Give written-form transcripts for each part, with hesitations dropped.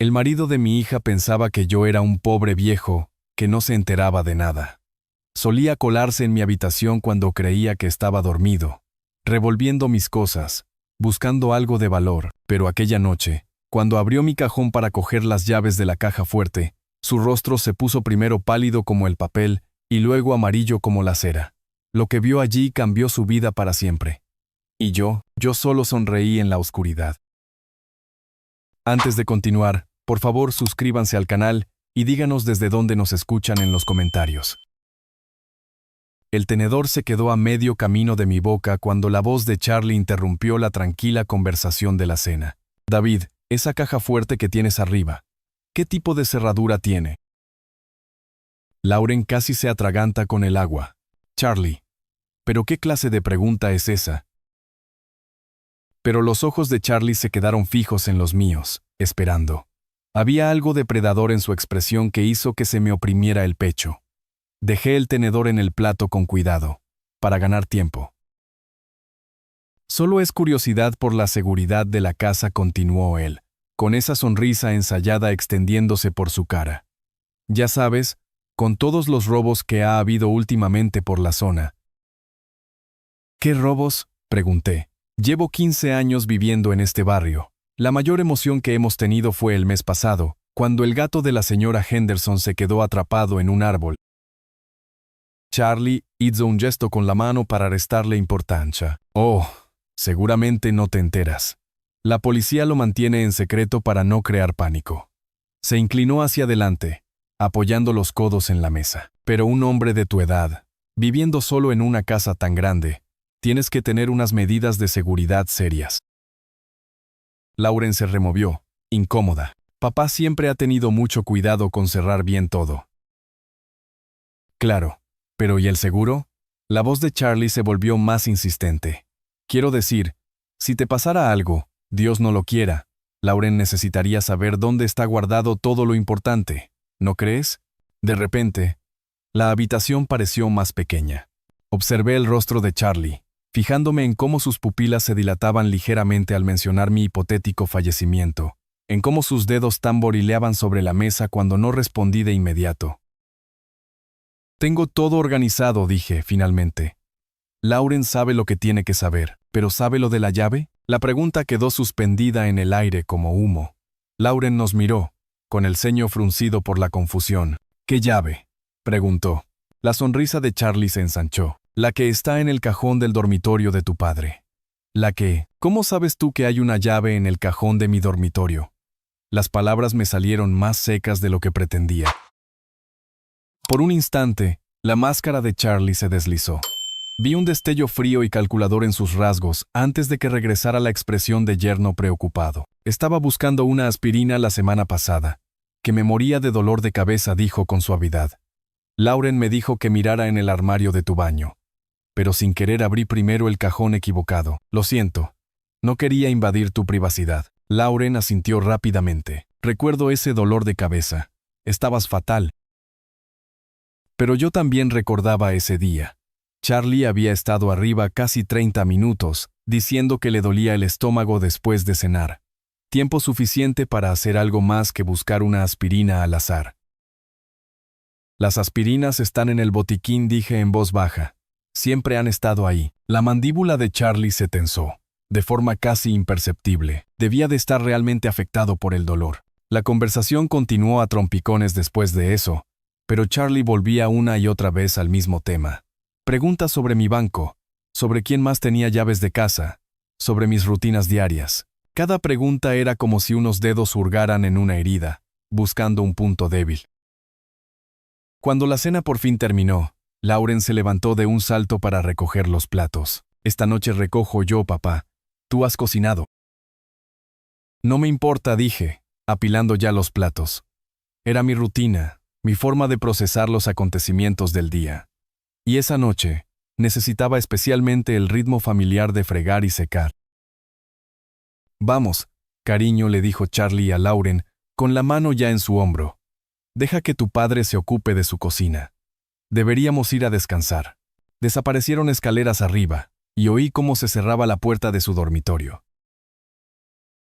El marido de mi hija pensaba que yo era un pobre viejo que no se enteraba de nada. Solía colarse en mi habitación cuando creía que estaba dormido, revolviendo mis cosas, buscando algo de valor, pero aquella noche, cuando abrió mi cajón para coger las llaves de la caja fuerte, su rostro se puso primero pálido como el papel y luego amarillo como la cera. Lo que vio allí cambió su vida para siempre. Y yo solo sonreí en la oscuridad. Antes de continuar, por favor suscríbanse al canal y díganos desde dónde nos escuchan en los comentarios. El tenedor se quedó a medio camino de mi boca cuando la voz de Charlie interrumpió la tranquila conversación de la cena. David, esa caja fuerte que tienes arriba, ¿qué tipo de cerradura tiene? Lauren casi se atraganta con el agua. Charlie, ¿pero qué clase de pregunta es esa? Pero los ojos de Charlie se quedaron fijos en los míos, esperando. Había algo depredador en su expresión que hizo que se me oprimiera el pecho. Dejé el tenedor en el plato con cuidado, para ganar tiempo. Solo es curiosidad por la seguridad de la casa, continuó él, con esa sonrisa ensayada extendiéndose por su cara. Ya sabes, con todos los robos que ha habido últimamente por la zona. ¿Qué robos?, pregunté. Llevo 15 años viviendo en este barrio. La mayor emoción que hemos tenido fue el mes pasado, cuando el gato de la señora Henderson se quedó atrapado en un árbol. Charlie hizo un gesto con la mano para restarle importancia. Oh, seguramente no te enteras. La policía lo mantiene en secreto para no crear pánico. Se inclinó hacia adelante, apoyando los codos en la mesa. Pero un hombre de tu edad, viviendo solo en una casa tan grande, tienes que tener unas medidas de seguridad serias. Lauren se removió, incómoda. Papá siempre ha tenido mucho cuidado con cerrar bien todo. Claro, pero ¿y el seguro? La voz de Charlie se volvió más insistente. Quiero decir, si te pasara algo, Dios no lo quiera, Lauren necesitaría saber dónde está guardado todo lo importante, ¿no crees? De repente, la habitación pareció más pequeña. Observé el rostro de Charlie, fijándome en cómo sus pupilas se dilataban ligeramente al mencionar mi hipotético fallecimiento, en cómo sus dedos tamborileaban sobre la mesa cuando no respondí de inmediato. Tengo todo organizado, dije, finalmente. Lauren sabe lo que tiene que saber, pero ¿sabe lo de la llave? La pregunta quedó suspendida en el aire como humo. Lauren nos miró, con el ceño fruncido por la confusión. ¿Qué llave?, preguntó. La sonrisa de Charlie se ensanchó. La que está en el cajón del dormitorio de tu padre. La que, ¿cómo sabes tú que hay una llave en el cajón de mi dormitorio? Las palabras me salieron más secas de lo que pretendía. Por un instante, la máscara de Charlie se deslizó. Vi un destello frío y calculador en sus rasgos antes de que regresara la expresión de yerno preocupado. Estaba buscando una aspirina la semana pasada, que me moría de dolor de cabeza, dijo con suavidad. Lauren me dijo que mirara en el armario de tu baño. Pero sin querer abrí primero el cajón equivocado. Lo siento. No quería invadir tu privacidad. Lauren asintió rápidamente. Recuerdo ese dolor de cabeza. Estabas fatal. Pero yo también recordaba ese día. Charlie había estado arriba casi 30 minutos, diciendo que le dolía el estómago después de cenar. Tiempo suficiente para hacer algo más que buscar una aspirina al azar. Las aspirinas están en el botiquín, dije en voz baja. Siempre han estado ahí. La mandíbula de Charlie se tensó, de forma casi imperceptible. Debía de estar realmente afectado por el dolor. La conversación continuó a trompicones después de eso, pero Charlie volvía una y otra vez al mismo tema. Preguntas sobre mi banco, sobre quién más tenía llaves de casa, sobre mis rutinas diarias. Cada pregunta era como si unos dedos hurgaran en una herida, buscando un punto débil. Cuando la cena por fin terminó, Lauren se levantó de un salto para recoger los platos. Esta noche recojo yo, papá. Tú has cocinado. No me importa, dije, apilando ya los platos. Era mi rutina, mi forma de procesar los acontecimientos del día. Y esa noche, necesitaba especialmente el ritmo familiar de fregar y secar. Vamos, cariño, le dijo Charlie a Lauren, con la mano ya en su hombro. Deja que tu padre se ocupe de su cocina. Deberíamos ir a descansar. Desaparecieron escaleras arriba, y oí cómo se cerraba la puerta de su dormitorio.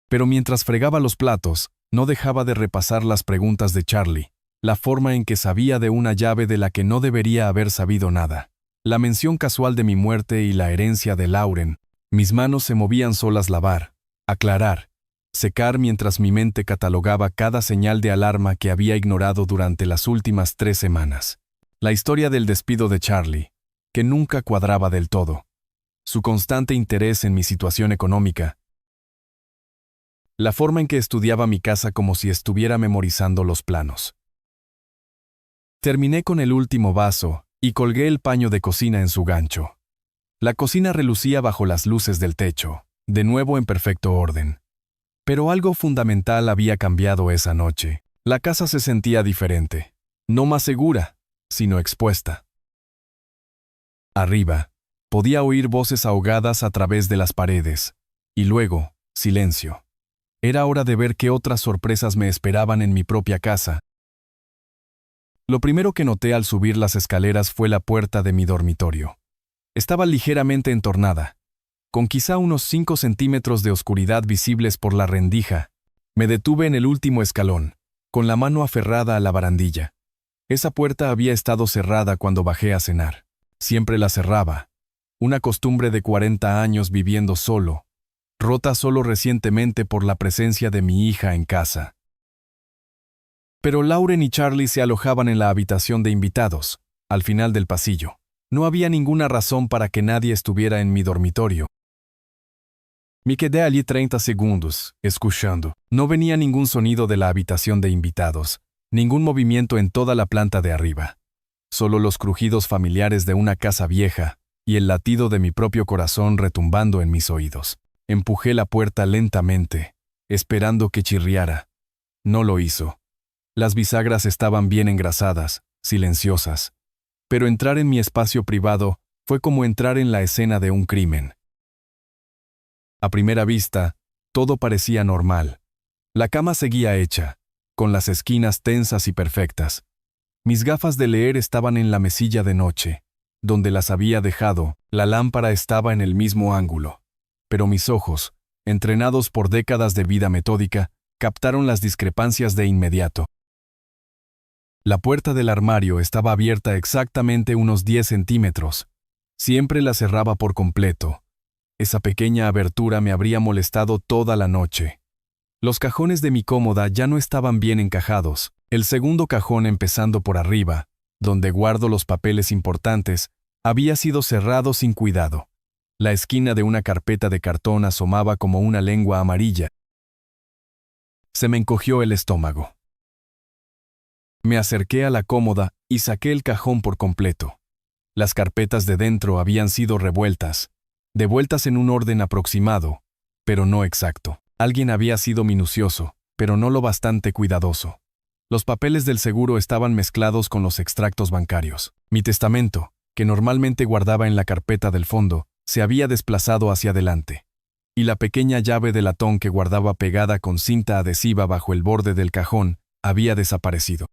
Pero mientras fregaba los platos, No dejaba de repasar las preguntas de Charlie, la forma en que sabía de una llave de la que no debería haber sabido nada, la mención casual de mi muerte y la herencia de Lauren. Mis manos se movían solas lavar, aclarar, secar mientras mi mente catalogaba cada señal de alarma que había ignorado durante las últimas 3 semanas. La historia del despido de Charlie, que nunca cuadraba del todo. Su constante interés en mi situación económica. La forma en que estudiaba mi casa como si estuviera memorizando los planos. Terminé con el último vaso y colgué el paño de cocina en su gancho. La cocina relucía bajo las luces del techo, de nuevo en perfecto orden. Pero algo fundamental había cambiado esa noche. La casa se sentía diferente. No más segura, sino expuesta. Arriba, podía oír voces ahogadas a través de las paredes. Y luego, silencio. Era hora de ver qué otras sorpresas me esperaban en mi propia casa. Lo primero que noté al subir las escaleras fue la puerta de mi dormitorio. Estaba ligeramente entornada, con quizá unos 5 centímetros de oscuridad visibles por la rendija. Me detuve en el último escalón, con la mano aferrada a la barandilla. Esa puerta había estado cerrada cuando bajé a cenar. Siempre la cerraba. Una costumbre de 40 años viviendo solo, rota solo recientemente por la presencia de mi hija en casa. Pero Lauren y Charlie se alojaban en la habitación de invitados, al final del pasillo. No había ninguna razón para que nadie estuviera en mi dormitorio. Me quedé allí 30 segundos, escuchando. No venía ningún sonido de la habitación de invitados, ningún movimiento en toda la planta de arriba. Solo los crujidos familiares de una casa vieja y el latido de mi propio corazón retumbando en mis oídos. Empujé la puerta lentamente, esperando que chirriara. No lo hizo. Las bisagras estaban bien engrasadas, silenciosas. Pero entrar en mi espacio privado fue como entrar en la escena de un crimen. A primera vista, todo parecía normal. La cama seguía hecha, con las esquinas tensas y perfectas. Mis gafas de leer estaban en la mesilla de noche, donde las había dejado. La lámpara estaba en el mismo ángulo. Pero mis ojos, entrenados por décadas de vida metódica, captaron las discrepancias de inmediato. La puerta del armario estaba abierta exactamente unos 10 centímetros. Siempre la cerraba por completo. Esa pequeña abertura me habría molestado toda la noche. Los cajones de mi cómoda ya no estaban bien encajados. El segundo cajón, empezando por arriba, donde guardo los papeles importantes, había sido cerrado sin cuidado. La esquina de una carpeta de cartón asomaba como una lengua amarilla. Se me encogió el estómago. Me acerqué a la cómoda y saqué el cajón por completo. Las carpetas de dentro habían sido revueltas, devueltas en un orden aproximado, pero no exacto. Alguien había sido minucioso, pero no lo bastante cuidadoso. Los papeles del seguro estaban mezclados con los extractos bancarios. Mi testamento, que normalmente guardaba en la carpeta del fondo, se había desplazado hacia adelante. Y la pequeña llave de latón que guardaba pegada con cinta adhesiva bajo el borde del cajón había desaparecido.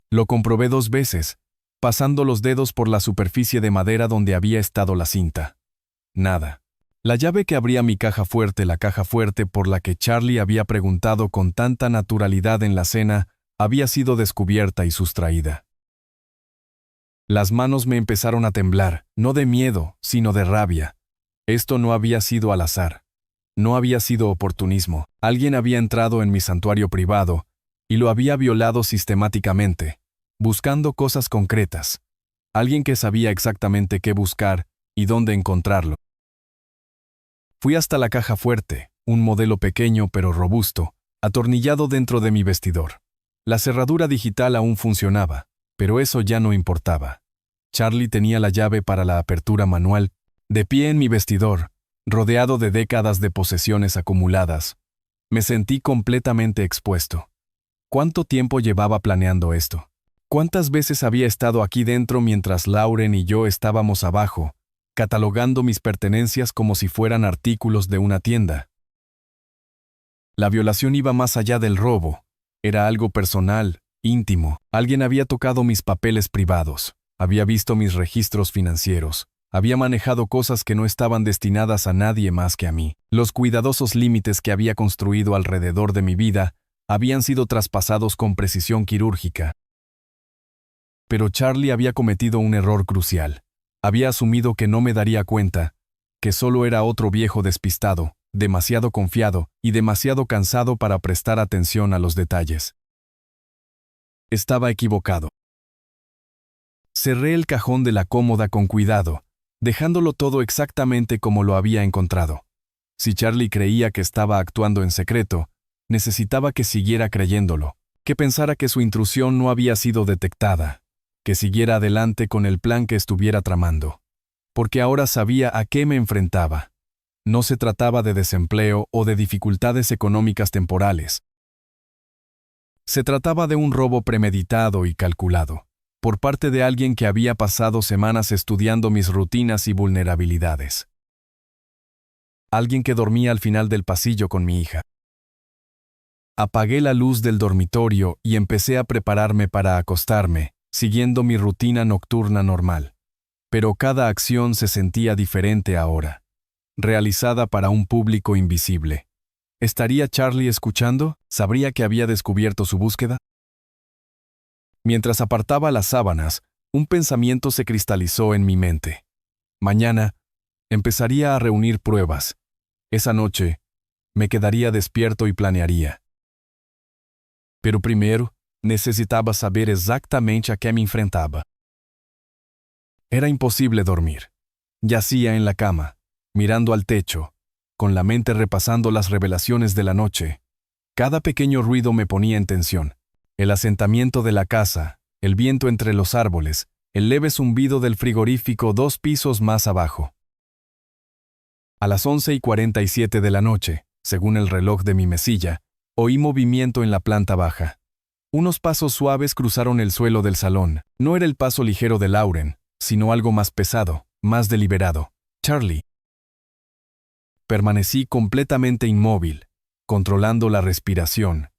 Lo comprobé 2 veces, pasando los dedos por la superficie de madera donde había estado la cinta. Nada. La llave que abría mi caja fuerte, la caja fuerte por la que Charlie había preguntado con tanta naturalidad en la cena, había sido descubierta y sustraída. Las manos me empezaron a temblar, no de miedo, sino de rabia. Esto no había sido al azar. No había sido oportunismo. Alguien había entrado en mi santuario privado y lo había violado sistemáticamente, buscando cosas concretas. Alguien que sabía exactamente qué buscar y dónde encontrarlo. Fui hasta la caja fuerte, un modelo pequeño pero robusto, atornillado dentro de mi vestidor. La cerradura digital aún funcionaba, pero eso ya no importaba. Charlie tenía la llave para la apertura manual, de pie en mi vestidor, rodeado de décadas de posesiones acumuladas. Me sentí completamente expuesto. ¿Cuánto tiempo llevaba planeando esto? ¿Cuántas veces había estado aquí dentro mientras Lauren y yo estábamos abajo, catalogando mis pertenencias como si fueran artículos de una tienda? La violación iba más allá del robo. Era algo personal, íntimo. Alguien había tocado mis papeles privados, había visto mis registros financieros, Había manejado cosas que no estaban destinadas a nadie más que a mí. Los cuidadosos límites que había construido alrededor de mi vida habían sido traspasados con precisión quirúrgica. Pero Charlie había cometido un error crucial. Había asumido que no me daría cuenta, que solo era otro viejo despistado, demasiado confiado y demasiado cansado para prestar atención a los detalles. Estaba equivocado. Cerré el cajón de la cómoda con cuidado, dejándolo todo exactamente como lo había encontrado. Si Charlie creía que estaba actuando en secreto, necesitaba que siguiera creyéndolo, que pensara que su intrusión no había sido detectada, que siguiera adelante con el plan que estuviera tramando. Porque ahora sabía a qué me enfrentaba. No se trataba de desempleo o de dificultades económicas temporales. Se trataba de un robo premeditado y calculado, por parte de alguien que había pasado semanas estudiando mis rutinas y vulnerabilidades. Alguien que dormía al final del pasillo con mi hija. Apagué la luz del dormitorio y empecé a prepararme para acostarme, siguiendo mi rutina nocturna normal. Pero cada acción se sentía diferente ahora, realizada para un público invisible. ¿Estaría Charlie escuchando? ¿Sabría que había descubierto su búsqueda? Mientras apartaba las sábanas, un pensamiento se cristalizó en mi mente. Mañana, empezaría a reunir pruebas. Esa noche, me quedaría despierto y planearía. Pero primero, necesitaba saber exactamente a qué me enfrentaba. Era imposible dormir. Yacía en la cama, mirando al techo, con la mente repasando las revelaciones de la noche. Cada pequeño ruido me ponía en tensión. El asentamiento de la casa, el viento entre los árboles, el leve zumbido del frigorífico 2 pisos más abajo. A las 11:47 de la noche, según el reloj de mi mesilla, oí movimiento en la planta baja. Unos pasos suaves cruzaron el suelo del salón. No era el paso ligero de Lauren, sino algo más pesado, más deliberado. Charlie. Permanecí completamente inmóvil, controlando la respiración,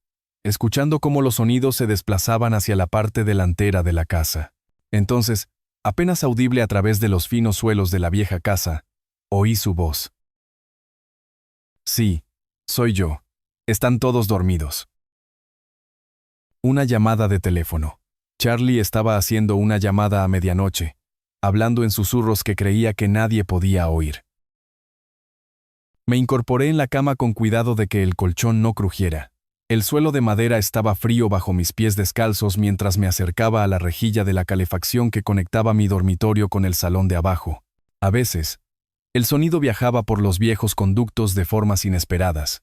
escuchando cómo los sonidos se desplazaban hacia la parte delantera de la casa. Entonces, apenas audible a través de los finos suelos de la vieja casa, oí su voz. Sí, soy yo. Están todos dormidos. Una llamada de teléfono. Charlie estaba haciendo una llamada a medianoche, hablando en susurros que creía que nadie podía oír. Me incorporé en la cama con cuidado de que el colchón no crujiera. El suelo de madera estaba frío bajo mis pies descalzos mientras me acercaba a la rejilla de la calefacción que conectaba mi dormitorio con el salón de abajo. A veces, el sonido viajaba por los viejos conductos de formas inesperadas.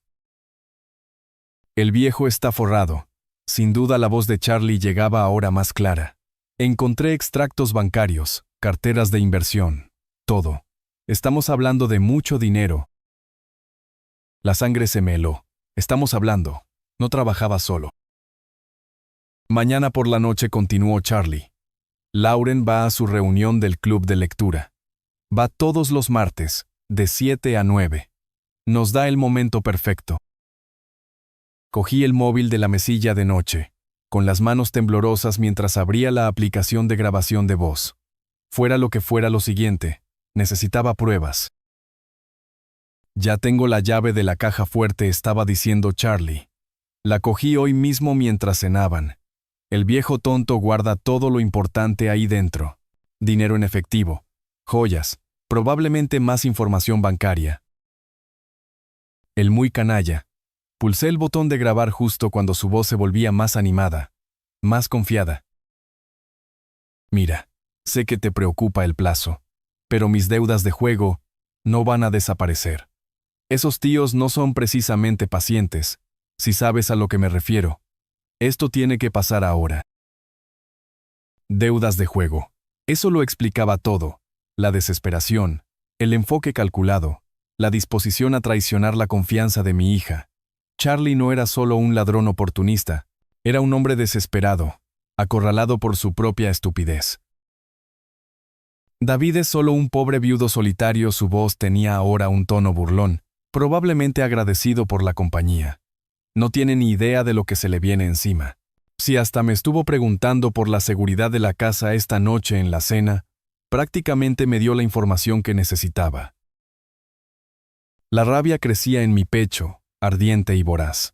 El viejo está forrado. Sin duda la voz de Charlie llegaba ahora más clara. Encontré extractos bancarios, carteras de inversión, todo. Estamos hablando de mucho dinero. La sangre se me heló. Estamos hablando. No trabajaba solo. Mañana por la noche continuó Charlie. Lauren va a su reunión del club de lectura. Va todos los martes, de 7 a 9. Nos da el momento perfecto. Cogí el móvil de la mesilla de noche, con las manos temblorosas mientras abría la aplicación de grabación de voz. Fuera lo que fuera lo siguiente, necesitaba pruebas. Ya tengo la llave de la caja fuerte, estaba diciendo Charlie. La cogí hoy mismo mientras cenaban. El viejo tonto guarda todo lo importante ahí dentro. Dinero en efectivo, joyas, probablemente más información bancaria. El muy canalla. Pulsé el botón de grabar justo cuando su voz se volvía más animada, más confiada. Mira, sé que te preocupa el plazo, pero mis deudas de juego no van a desaparecer. Esos tíos no son precisamente pacientes, si sabes a lo que me refiero. Esto tiene que pasar ahora. Deudas de juego. Eso lo explicaba todo. La desesperación, el enfoque calculado, la disposición a traicionar la confianza de mi hija. Charlie no era solo un ladrón oportunista, era un hombre desesperado, acorralado por su propia estupidez. David es solo un pobre viudo solitario, su voz tenía ahora un tono burlón, probablemente agradecido por la compañía. No tiene ni idea de lo que se le viene encima. Si hasta me estuvo preguntando por la seguridad de la casa esta noche en la cena, Prácticamente me dio la información que necesitaba. La rabia crecía en mi pecho, ardiente y voraz.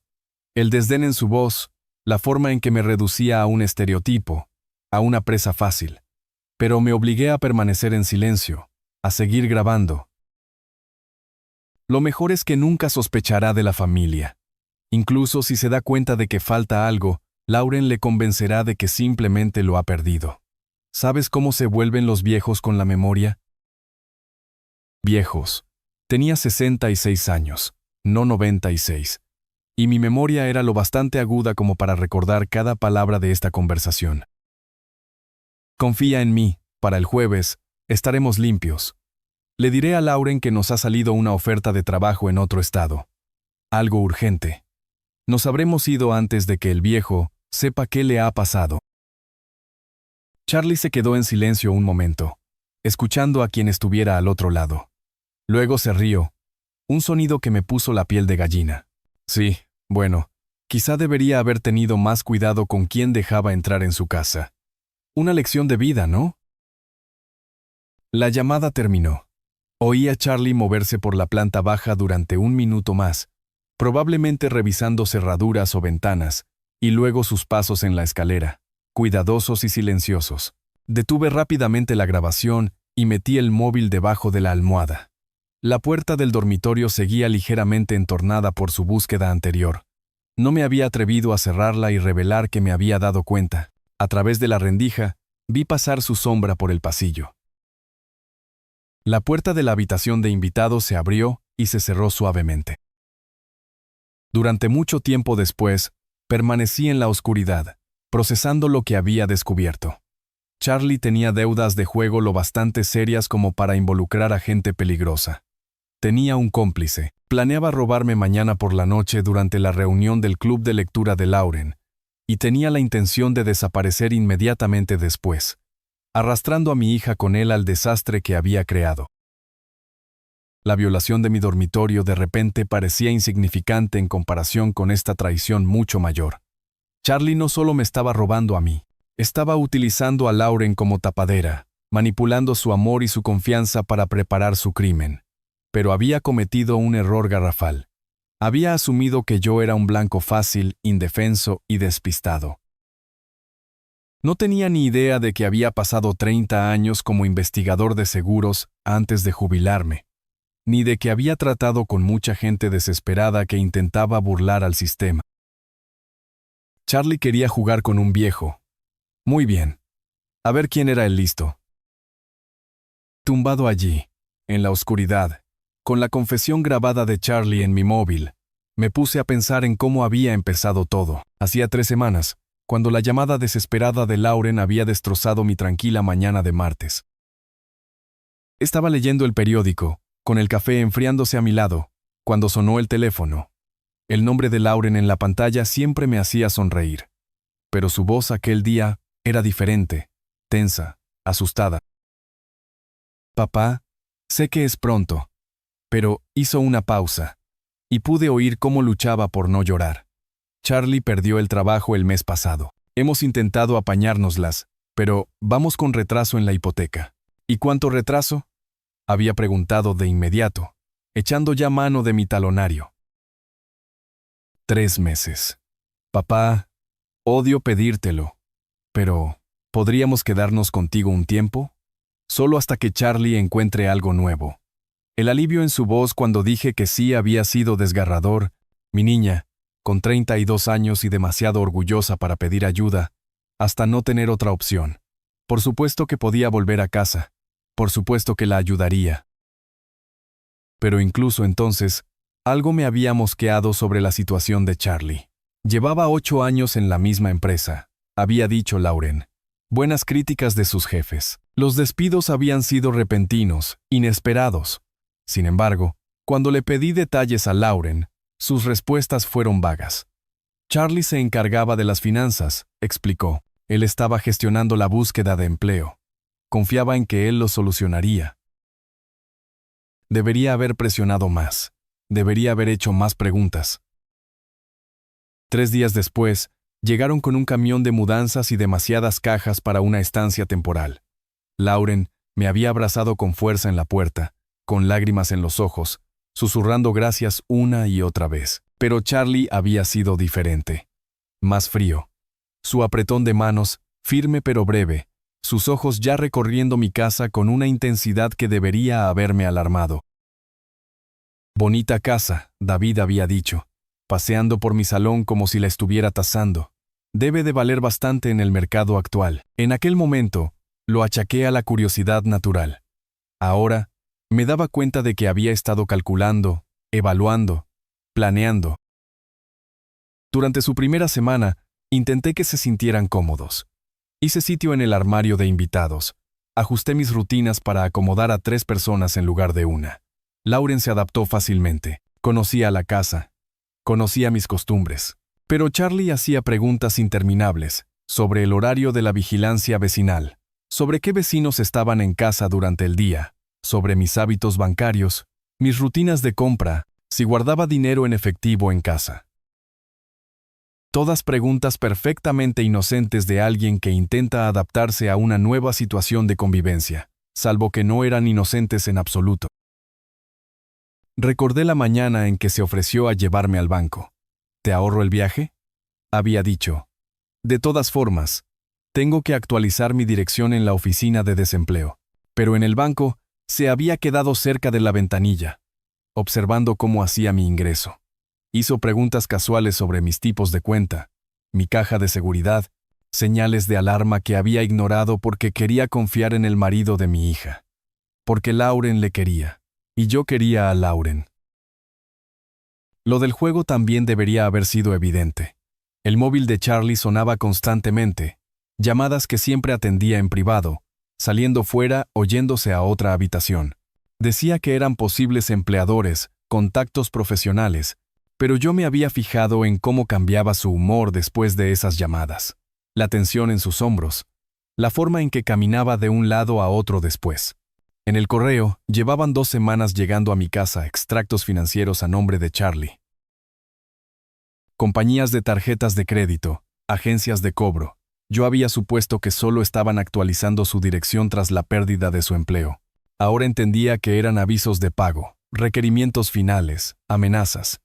El desdén en su voz, la forma en que me reducía a un estereotipo, a una presa fácil. Pero me obligué a permanecer en silencio, a seguir grabando. Lo mejor es que nunca sospechará de la familia. Incluso si se da cuenta de que falta algo, Lauren le convencerá de que simplemente lo ha perdido. ¿Sabes cómo se vuelven los viejos con la memoria? Viejos. Tenía 66 años, no 96. Y mi memoria era lo bastante aguda como para recordar cada palabra de esta conversación. Confía en mí, para el jueves, estaremos limpios. Le diré a Lauren que nos ha salido una oferta de trabajo en otro estado. Algo urgente. Nos habremos ido antes de que el viejo sepa qué le ha pasado. Charlie se quedó en silencio un momento, escuchando a quien estuviera al otro lado. Luego se rió, un sonido que me puso la piel de gallina. Sí, bueno, quizá debería haber tenido más cuidado con quién dejaba entrar en su casa. Una lección de vida, ¿no? La llamada terminó. Oí a Charlie moverse por la planta baja durante un minuto más, probablemente revisando cerraduras o ventanas, y luego sus pasos en la escalera, cuidadosos y silenciosos. Detuve rápidamente la grabación y metí el móvil debajo de la almohada. La puerta del dormitorio seguía ligeramente entornada por su búsqueda anterior. No me había atrevido a cerrarla y revelar que me había dado cuenta. A través de la rendija, vi pasar su sombra por el pasillo. La puerta de la habitación de invitados se abrió y se cerró suavemente. Durante mucho tiempo después, permanecí en la oscuridad, procesando lo que había descubierto. Charlie tenía deudas de juego lo bastante serias como para involucrar a gente peligrosa. Tenía un cómplice. Planeaba robarme mañana por la noche durante la reunión del club de lectura de Lauren, y tenía la intención de desaparecer inmediatamente después, arrastrando a mi hija con él al desastre que había creado. La violación de mi dormitorio de repente parecía insignificante en comparación con esta traición mucho mayor. Charlie no solo me estaba robando a mí, estaba utilizando a Lauren como tapadera, manipulando su amor y su confianza para preparar su crimen. Pero había cometido un error garrafal. Había asumido que yo era un blanco fácil, indefenso y despistado. No tenía ni idea de que había pasado 30 años como investigador de seguros antes de jubilarme, ni de que había tratado con mucha gente desesperada que intentaba burlar al sistema. Charlie quería jugar con un viejo. Muy bien. A ver quién era el listo. Tumbado allí, en la oscuridad, con la confesión grabada de Charlie en mi móvil, me puse a pensar en cómo había empezado todo. Hacía 3 semanas, cuando la llamada desesperada de Lauren había destrozado mi tranquila mañana de martes. Estaba leyendo el periódico, con el café enfriándose a mi lado, cuando sonó el teléfono. El nombre de Lauren en la pantalla siempre me hacía sonreír. Pero su voz aquel día era diferente, tensa, asustada. Papá, sé que es pronto. Pero hizo una pausa, y pude oír cómo luchaba por no llorar. Charlie perdió el trabajo el mes pasado. Hemos intentado apañárnoslas, pero vamos con retraso en la hipoteca. ¿Y cuánto retraso? Había preguntado de inmediato, echando ya mano de mi talonario. 3 meses. Papá, odio pedírtelo, pero ¿podríamos quedarnos contigo un tiempo? Solo hasta que Charlie encuentre algo nuevo. El alivio en su voz cuando dije que sí había sido desgarrador. Mi niña, con 32 años y demasiado orgullosa para pedir ayuda, hasta no tener otra opción. Por supuesto que podía volver a casa. Por supuesto que la ayudaría. Pero incluso entonces, algo me había mosqueado sobre la situación de Charlie. Llevaba 8 años en la misma empresa, había dicho Lauren. Buenas críticas de sus jefes. Los despidos habían sido repentinos, inesperados. Sin embargo, cuando le pedí detalles a Lauren, sus respuestas fueron vagas. Charlie se encargaba de las finanzas, explicó. Él estaba gestionando la búsqueda de empleo. Confiaba en que él lo solucionaría. Debería haber presionado más. Debería haber hecho más preguntas. 3 días después, llegaron con un camión de mudanzas y demasiadas cajas para una estancia temporal. Lauren, Me había abrazado con fuerza en la puerta, con lágrimas en los ojos, susurrando gracias una y otra vez. Pero Charlie había sido diferente. Más frío. Su apretón de manos, firme pero breve, sus ojos ya recorriendo mi casa con una intensidad que debería haberme alarmado. Bonita casa, David había dicho, paseando por mi salón como si la estuviera tasando. Debe de valer bastante en el mercado actual. En aquel momento, lo achaqué a la curiosidad natural. Ahora, me daba cuenta de que había estado calculando, evaluando, planeando. Durante su primera semana, intenté que se sintieran cómodos. Hice sitio en el armario de invitados. Ajusté mis rutinas para acomodar a 3 personas en lugar de una. Lauren se adaptó fácilmente. Conocía la casa. Conocía mis costumbres. Pero Charlie hacía preguntas interminables sobre el horario de la vigilancia vecinal, sobre qué vecinos estaban en casa durante el día, sobre mis hábitos bancarios, mis rutinas de compra, si guardaba dinero en efectivo en casa. Todas preguntas perfectamente inocentes de alguien que intenta adaptarse a una nueva situación de convivencia, salvo que no eran inocentes en absoluto. Recordé la mañana en que se ofreció a llevarme al banco. ¿Te ahorro el viaje?, había dicho. De todas formas, tengo que actualizar mi dirección en la oficina de desempleo. Pero en el banco, se había quedado cerca de la ventanilla, observando cómo hacía mi ingreso. Hizo preguntas casuales sobre mis tipos de cuenta, mi caja de seguridad, señales de alarma que había ignorado porque quería confiar en el marido de mi hija. Porque Lauren le quería, y yo quería a Lauren. Lo del juego también debería haber sido evidente. El móvil de Charlie sonaba constantemente, llamadas que siempre atendía en privado, saliendo fuera o yéndose a otra habitación. Decía que eran posibles empleadores, contactos profesionales, pero yo me había fijado en cómo cambiaba su humor después de esas llamadas, la tensión en sus hombros, la forma en que caminaba de un lado a otro después. En el correo, llevaban 2 semanas llegando a mi casa extractos financieros a nombre de Charlie. Compañías de tarjetas de crédito, agencias de cobro. Yo había supuesto que solo estaban actualizando su dirección tras la pérdida de su empleo. Ahora entendía que eran avisos de pago, requerimientos finales, amenazas.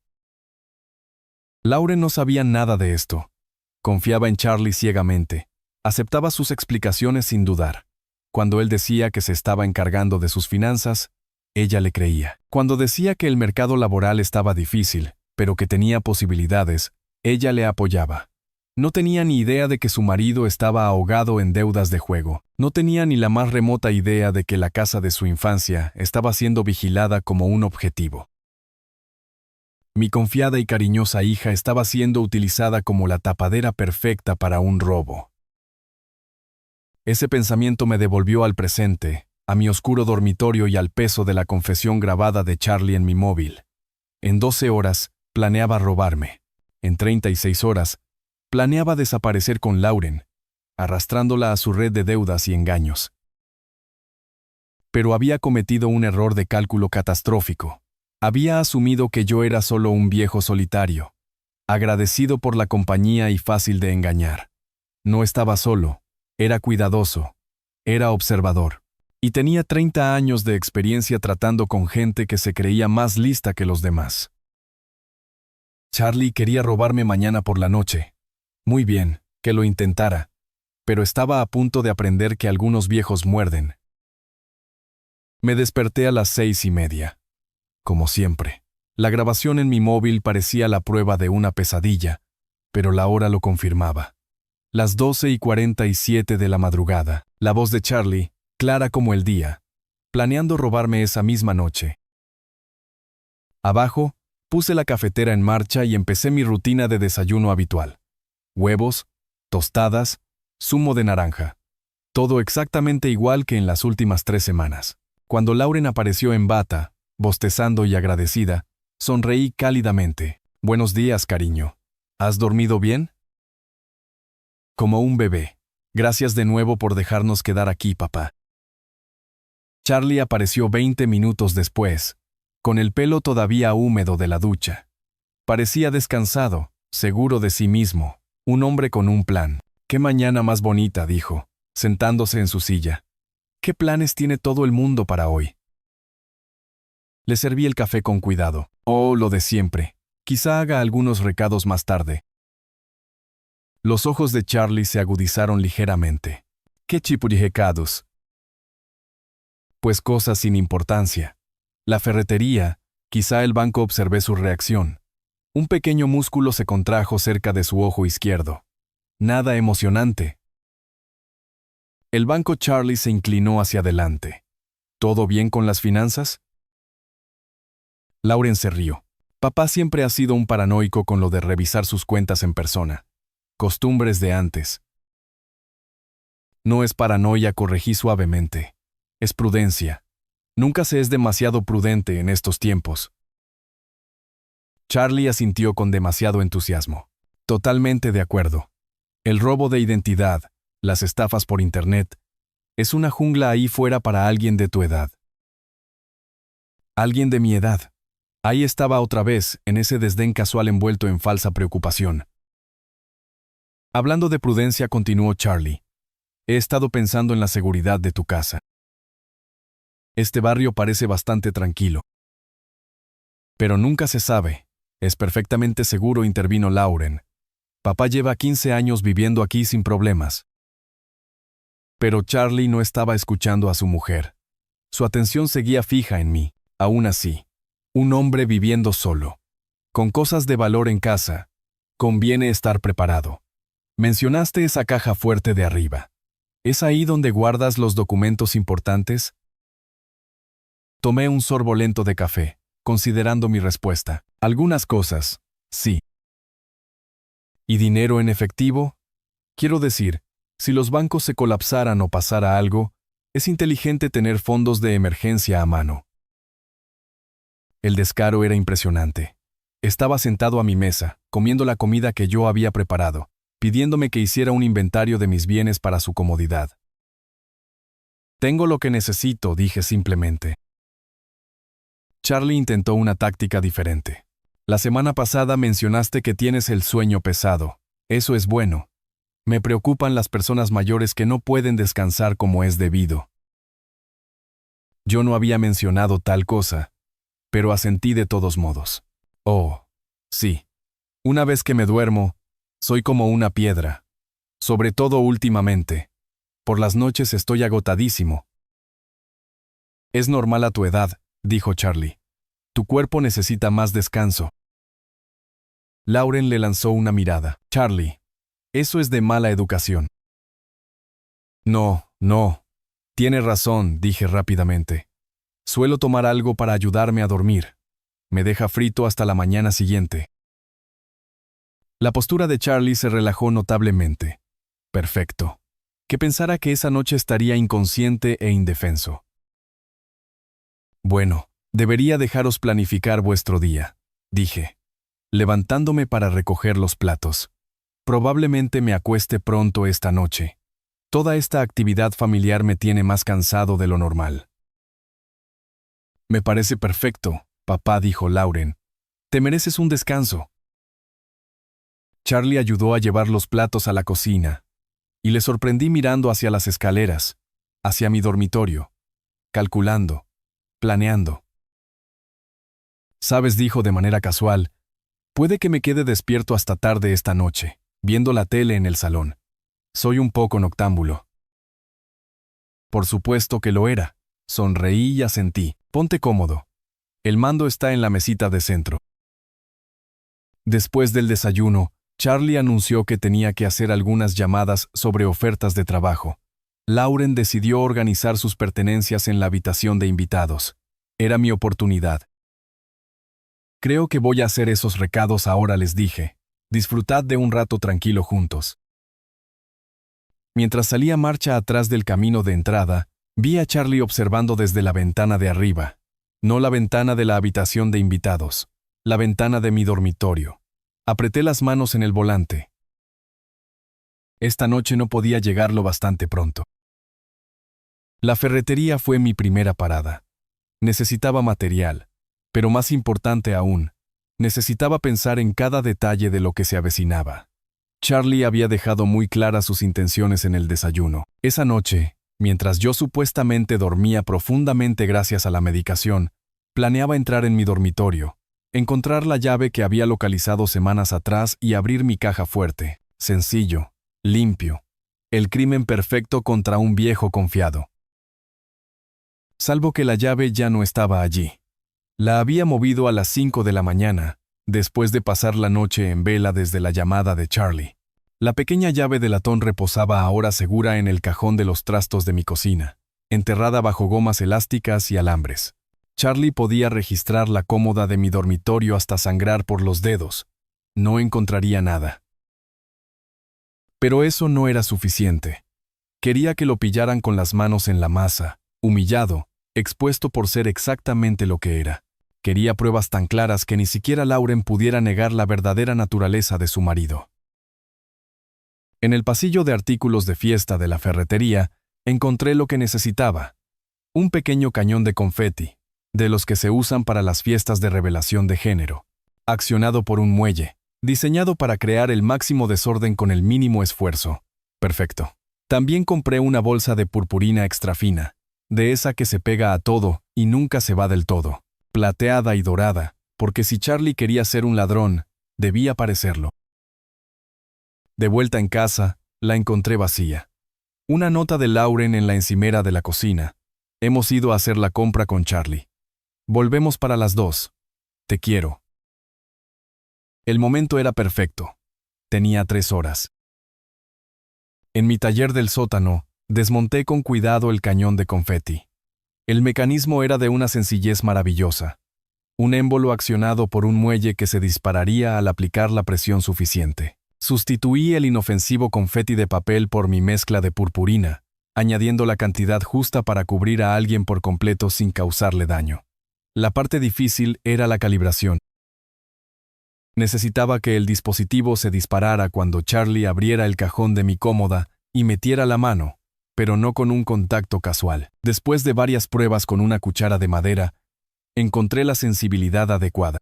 Lauren no sabía nada de esto. Confiaba en Charlie ciegamente. Aceptaba sus explicaciones sin dudar. Cuando él decía que se estaba encargando de sus finanzas, ella le creía. Cuando decía que el mercado laboral estaba difícil, pero que tenía posibilidades, ella le apoyaba. No tenía ni idea de que su marido estaba ahogado en deudas de juego. No tenía ni la más remota idea de que la casa de su infancia estaba siendo vigilada como un objetivo. Mi confiada y cariñosa hija estaba siendo utilizada como la tapadera perfecta para un robo. Ese pensamiento me devolvió al presente, a mi oscuro dormitorio y al peso de la confesión grabada de Charlie en mi móvil. En 12 horas, planeaba robarme. En 36 horas, planeaba desaparecer con Lauren, arrastrándola a su red de deudas y engaños. Pero había cometido un error de cálculo catastrófico. Había asumido que yo era solo un viejo solitario, agradecido por la compañía y fácil de engañar. No estaba solo, era cuidadoso, era observador, y tenía 30 años de experiencia tratando con gente que se creía más lista que los demás. Charlie quería robarme mañana por la noche. Muy bien, que lo intentara, pero estaba a punto de aprender que algunos viejos muerden. Me desperté a las 6:30. Como siempre, la grabación en mi móvil parecía la prueba de una pesadilla, pero la hora lo confirmaba. Las 12:47 de la madrugada, la voz de Charlie, clara como el día, planeando robarme esa misma noche. Abajo, puse la cafetera en marcha y empecé mi rutina de desayuno habitual. Huevos, tostadas, zumo de naranja. Todo exactamente igual que en las últimas 3 semanas. Cuando Lauren apareció en bata, bostezando y agradecida, sonreí cálidamente. Buenos días, cariño. ¿Has dormido bien? Como un bebé. Gracias de nuevo por dejarnos quedar aquí, papá. Charlie apareció 20 minutos después, con el pelo todavía húmedo de la ducha. Parecía descansado, seguro de sí mismo, un hombre con un plan. «Qué mañana más bonita», dijo, sentándose en su silla. ¿Qué planes tiene todo el mundo para hoy? Le serví el café con cuidado. Oh, lo de siempre. Quizá haga algunos recados más tarde. Los ojos de Charlie se agudizaron ligeramente. ¿Qué tipo de recados? Pues cosas sin importancia. La ferretería, quizá el banco. Observé su reacción. Un pequeño músculo se contrajo cerca de su ojo izquierdo. Nada emocionante. El banco. Charlie se inclinó hacia adelante. ¿Todo bien con las finanzas? Lauren se rió. Papá siempre ha sido un paranoico con lo de revisar sus cuentas en persona. Costumbres de antes. No es paranoia, corregí suavemente. Es prudencia. Nunca se es demasiado prudente en estos tiempos. Charlie asintió con demasiado entusiasmo. Totalmente de acuerdo. El robo de identidad, las estafas por Internet, es una jungla ahí fuera para alguien de tu edad. Alguien de mi edad. Ahí estaba otra vez, en ese desdén casual envuelto en falsa preocupación. Hablando de prudencia, continuó Charlie. He estado pensando en la seguridad de tu casa. Este barrio parece bastante tranquilo. Pero nunca se sabe. Es perfectamente seguro, intervino Lauren. Papá lleva 15 años viviendo aquí sin problemas. Pero Charlie no estaba escuchando a su mujer. Su atención seguía fija en mí. Aún así, un hombre viviendo solo, con cosas de valor en casa, conviene estar preparado. Mencionaste esa caja fuerte de arriba. ¿Es ahí donde guardas los documentos importantes? Tomé un sorbo lento de café, considerando mi respuesta. Algunas cosas, sí. ¿Y dinero en efectivo? Quiero decir, si los bancos se colapsaran o pasara algo, es inteligente tener fondos de emergencia a mano. El descaro era impresionante. Estaba sentado a mi mesa, comiendo la comida que yo había preparado, pidiéndome que hiciera un inventario de mis bienes para su comodidad. Tengo lo que necesito, dije simplemente. Charlie intentó una táctica diferente. La semana pasada mencionaste que tienes el sueño pesado. Eso es bueno. Me preocupan las personas mayores que no pueden descansar como es debido. Yo no había mencionado tal cosa, pero asentí de todos modos. Oh, sí. Una vez que me duermo, soy como una piedra. Sobre todo últimamente. Por las noches estoy agotadísimo. Es normal a tu edad, dijo Charlie. Tu cuerpo necesita más descanso. Lauren le lanzó una mirada. Charlie, eso es de mala educación. No. Tiene razón, dije rápidamente. Suelo tomar algo para ayudarme a dormir. Me deja frito hasta la mañana siguiente. La postura de Charlie se relajó notablemente. Perfecto. Que pensara que esa noche estaría inconsciente e indefenso. Bueno, debería dejaros planificar vuestro día, dije, levantándome para recoger los platos. Probablemente me acueste pronto esta noche. Toda esta actividad familiar me tiene más cansado de lo normal. Me parece perfecto, papá, dijo Lauren. Te mereces un descanso. Charlie ayudó a llevar los platos a la cocina, y le sorprendí mirando hacia las escaleras, hacia mi dormitorio, calculando, planeando. Sabes, dijo de manera casual, puede que me quede despierto hasta tarde esta noche, viendo la tele en el salón. Soy un poco noctámbulo. Por supuesto que lo era. Sonreí y asentí. Ponte cómodo. El mando está en la mesita de centro. Después del desayuno, Charlie anunció que tenía que hacer algunas llamadas sobre ofertas de trabajo. Lauren decidió organizar sus pertenencias en la habitación de invitados. Era mi oportunidad. Creo que voy a hacer esos recados ahora, les dije. Disfrutad de un rato tranquilo juntos. Mientras salía marcha atrás del camino de entrada, vi a Charlie observando desde la ventana de arriba. No la ventana de la habitación de invitados, la ventana de mi dormitorio. Apreté las manos en el volante. Esta noche no podía llegar lo bastante pronto. La ferretería fue mi primera parada. Necesitaba material, pero más importante aún, necesitaba pensar en cada detalle de lo que se avecinaba. Charlie había dejado muy claras sus intenciones en el desayuno. Esa noche, Mientras yo supuestamente dormía profundamente gracias a la medicación, planeaba entrar en mi dormitorio, encontrar la llave que había localizado semanas atrás y abrir mi caja fuerte, sencillo, limpio. El crimen perfecto contra un viejo confiado. Salvo que la llave ya no estaba allí. La había movido a las 5 de la mañana, después de pasar la noche en vela desde la llamada de Charlie. La pequeña llave de latón reposaba ahora segura en el cajón de los trastos de mi cocina, enterrada bajo gomas elásticas y alambres. Charlie podía registrar la cómoda de mi dormitorio hasta sangrar por los dedos. No encontraría nada. Pero eso no era suficiente. Quería que lo pillaran con las manos en la masa, humillado, expuesto por ser exactamente lo que era. Quería pruebas tan claras que ni siquiera Lauren pudiera negar la verdadera naturaleza de su marido. En el pasillo de artículos de fiesta de la ferretería, encontré lo que necesitaba. Un pequeño cañón de confeti, de los que se usan para las fiestas de revelación de género, accionado por un muelle, diseñado para crear el máximo desorden con el mínimo esfuerzo. Perfecto. También compré una bolsa de purpurina extra fina, de esa que se pega a todo y nunca se va del todo, plateada y dorada, porque si Charlie quería ser un ladrón, debía parecerlo. De vuelta en casa, la encontré vacía. Una nota de Lauren en la encimera de la cocina. Hemos ido a hacer la compra con Charlie. Volvemos para las 2. Te quiero. El momento era perfecto. Tenía 3 horas. En mi taller del sótano, desmonté con cuidado el cañón de confeti. El mecanismo era de una sencillez maravillosa. Un émbolo accionado por un muelle que se dispararía al aplicar la presión suficiente. Sustituí el inofensivo confeti de papel por mi mezcla de purpurina, añadiendo la cantidad justa para cubrir a alguien por completo sin causarle daño. La parte difícil era la calibración. Necesitaba que el dispositivo se disparara cuando Charlie abriera el cajón de mi cómoda y metiera la mano, pero no con un contacto casual. Después de varias pruebas con una cuchara de madera, encontré la sensibilidad adecuada.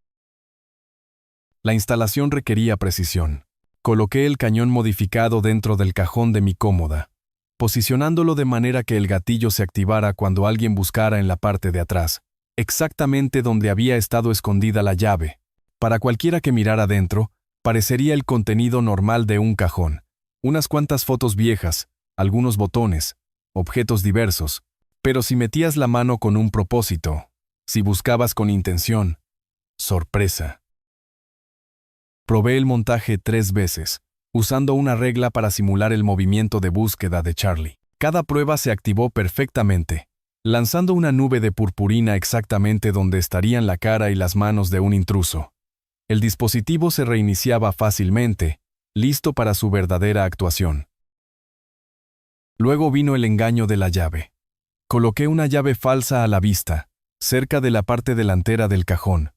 La instalación requería precisión. Coloqué el cañón modificado dentro del cajón de mi cómoda, posicionándolo de manera que el gatillo se activara cuando alguien buscara en la parte de atrás, exactamente donde había estado escondida la llave. Para cualquiera que mirara dentro, parecería el contenido normal de un cajón. Unas cuantas fotos viejas, algunos botones, objetos diversos. Pero si metías la mano con un propósito, si buscabas con intención, sorpresa. Probé el montaje 3 veces, usando una regla para simular el movimiento de búsqueda de Charlie. Cada prueba se activó perfectamente, lanzando una nube de purpurina exactamente donde estarían la cara y las manos de un intruso. El dispositivo se reiniciaba fácilmente, listo para su verdadera actuación. Luego vino el engaño de la llave. Coloqué una llave falsa a la vista, cerca de la parte delantera del cajón.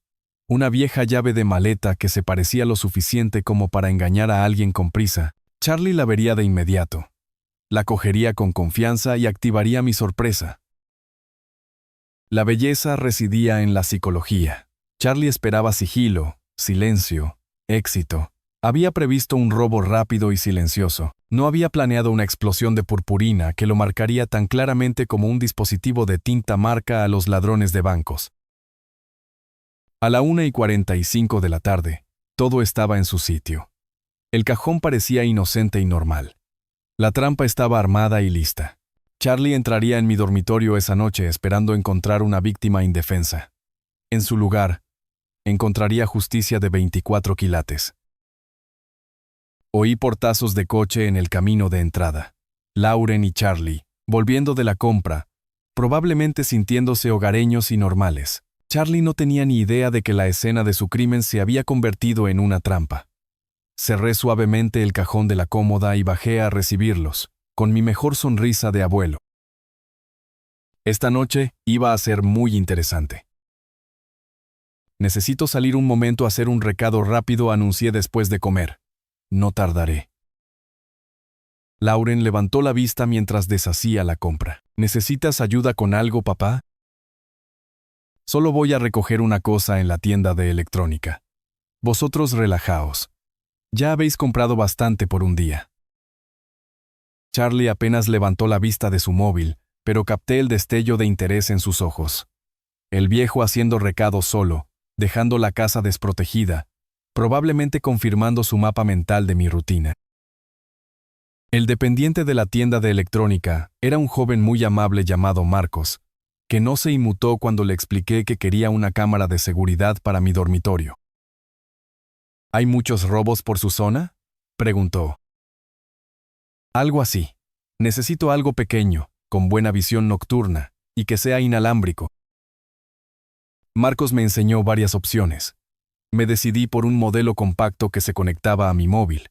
Una vieja llave de maleta que se parecía lo suficiente como para engañar a alguien con prisa. Charlie la vería de inmediato. La cogería con confianza y activaría mi sorpresa. La belleza residía en la psicología. Charlie esperaba sigilo, silencio, éxito. Había previsto un robo rápido y silencioso. No había planeado una explosión de purpurina que lo marcaría tan claramente como un dispositivo de tinta marca a los ladrones de bancos. A la 1:45 de la tarde, todo estaba en su sitio. El cajón parecía inocente y normal. La trampa estaba armada y lista. Charlie entraría en mi dormitorio esa noche esperando encontrar una víctima indefensa. En su lugar, encontraría justicia de 24 quilates. Oí portazos de coche en el camino de entrada. Lauren y Charlie, volviendo de la compra, probablemente sintiéndose hogareños y normales. Charlie no tenía ni idea de que la escena de su crimen se había convertido en una trampa. Cerré suavemente el cajón de la cómoda y bajé a recibirlos, con mi mejor sonrisa de abuelo. Esta noche iba a ser muy interesante. Necesito salir un momento a hacer un recado rápido, anuncié después de comer. No tardaré. Lauren levantó la vista mientras deshacía la compra. ¿Necesitas ayuda con algo, papá? Solo voy a recoger una cosa en la tienda de electrónica. Vosotros relajaos. Ya habéis comprado bastante por un día. Charlie apenas levantó la vista de su móvil, pero capté el destello de interés en sus ojos. El viejo haciendo recados solo, dejando la casa desprotegida, probablemente confirmando su mapa mental de mi rutina. El dependiente de la tienda de electrónica era un joven muy amable llamado Marcos, que no se inmutó cuando le expliqué que quería una cámara de seguridad para mi dormitorio. ¿Hay muchos robos por su zona?, preguntó. Algo así. Necesito algo pequeño, con buena visión nocturna, y que sea inalámbrico. Marcos me enseñó varias opciones. Me decidí por un modelo compacto que se conectaba a mi móvil,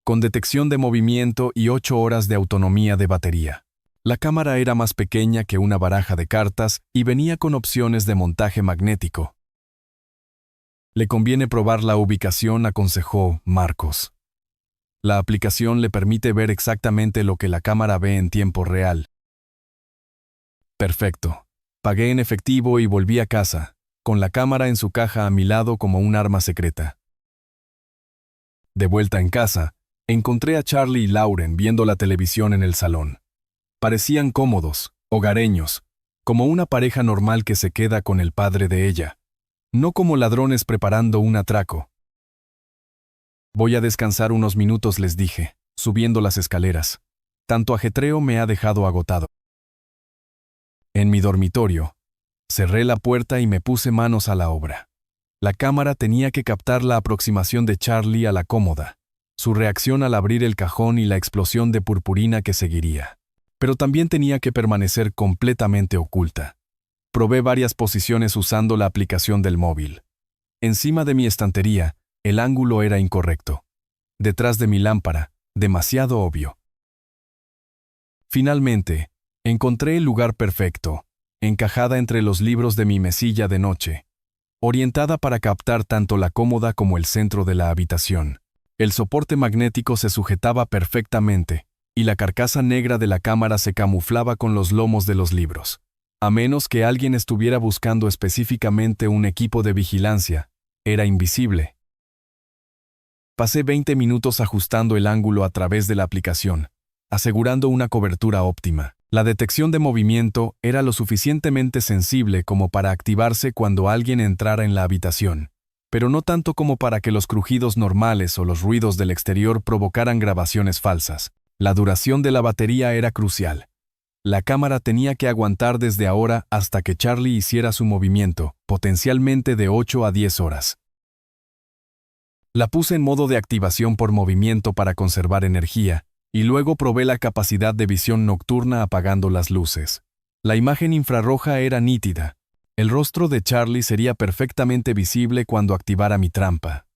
con detección de movimiento y 8 horas de autonomía de batería. La cámara era más pequeña que una baraja de cartas y venía con opciones de montaje magnético. Le conviene probar la ubicación, aconsejó Marcos. La aplicación le permite ver exactamente lo que la cámara ve en tiempo real. Perfecto. Pagué en efectivo y volví a casa, con la cámara en su caja a mi lado como un arma secreta. De vuelta en casa, encontré a Charlie y Lauren viendo la televisión en el salón. Parecían cómodos, hogareños, como una pareja normal que se queda con el padre de ella, no como ladrones preparando un atraco. Voy a descansar unos minutos, les dije, subiendo las escaleras. Tanto ajetreo me ha dejado agotado. En mi dormitorio, cerré la puerta y me puse manos a la obra. La cámara tenía que captar la aproximación de Charlie a la cómoda, su reacción al abrir el cajón y la explosión de purpurina que seguiría. Pero también tenía que permanecer completamente oculta. Probé varias posiciones usando la aplicación del móvil. Encima de mi estantería, el ángulo era incorrecto. Detrás de mi lámpara, demasiado obvio. Finalmente, encontré el lugar perfecto, encajada entre los libros de mi mesilla de noche, orientada para captar tanto la cómoda como el centro de la habitación. El soporte magnético se sujetaba perfectamente, y la carcasa negra de la cámara se camuflaba con los lomos de los libros. A menos que alguien estuviera buscando específicamente un equipo de vigilancia, era invisible. Pasé 20 minutos ajustando el ángulo a través de la aplicación, asegurando una cobertura óptima. La detección de movimiento era lo suficientemente sensible como para activarse cuando alguien entrara en la habitación, pero no tanto como para que los crujidos normales o los ruidos del exterior provocaran grabaciones falsas. La duración de la batería era crucial. La cámara tenía que aguantar desde ahora hasta que Charlie hiciera su movimiento, potencialmente de 8 a 10 horas. La puse en modo de activación por movimiento para conservar energía, y luego probé la capacidad de visión nocturna apagando las luces. La imagen infrarroja era nítida. El rostro de Charlie sería perfectamente visible cuando activara mi trampa.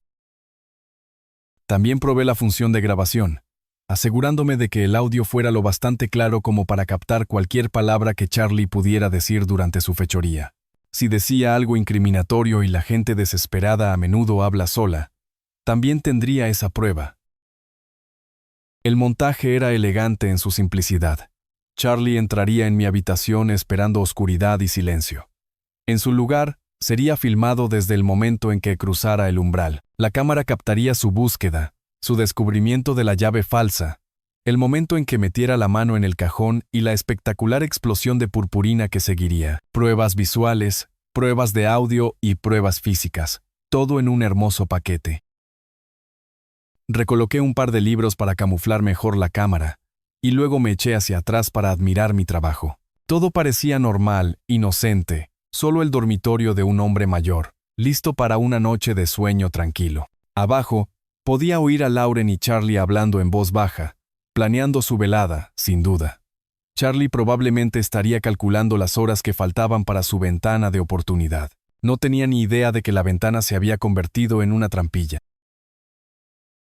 También probé la función de grabación, asegurándome de que el audio fuera lo bastante claro como para captar cualquier palabra que Charlie pudiera decir durante su fechoría. Si decía algo incriminatorio y la gente desesperada a menudo habla sola, también tendría esa prueba. El montaje era elegante en su simplicidad. Charlie entraría en mi habitación esperando oscuridad y silencio. En su lugar, sería filmado desde el momento en que cruzara el umbral. La cámara captaría su búsqueda, su descubrimiento de la llave falsa, el momento en que metiera la mano en el cajón y la espectacular explosión de purpurina que seguiría. Pruebas visuales, pruebas de audio y pruebas físicas, todo en un hermoso paquete. Recoloqué un par de libros para camuflar mejor la cámara, y luego me eché hacia atrás para admirar mi trabajo. Todo parecía normal, inocente, solo el dormitorio de un hombre mayor, listo para una noche de sueño tranquilo. Abajo, podía oír a Lauren y Charlie hablando en voz baja, planeando su velada, sin duda. Charlie probablemente estaría calculando las horas que faltaban para su ventana de oportunidad. No tenía ni idea de que la ventana se había convertido en una trampilla.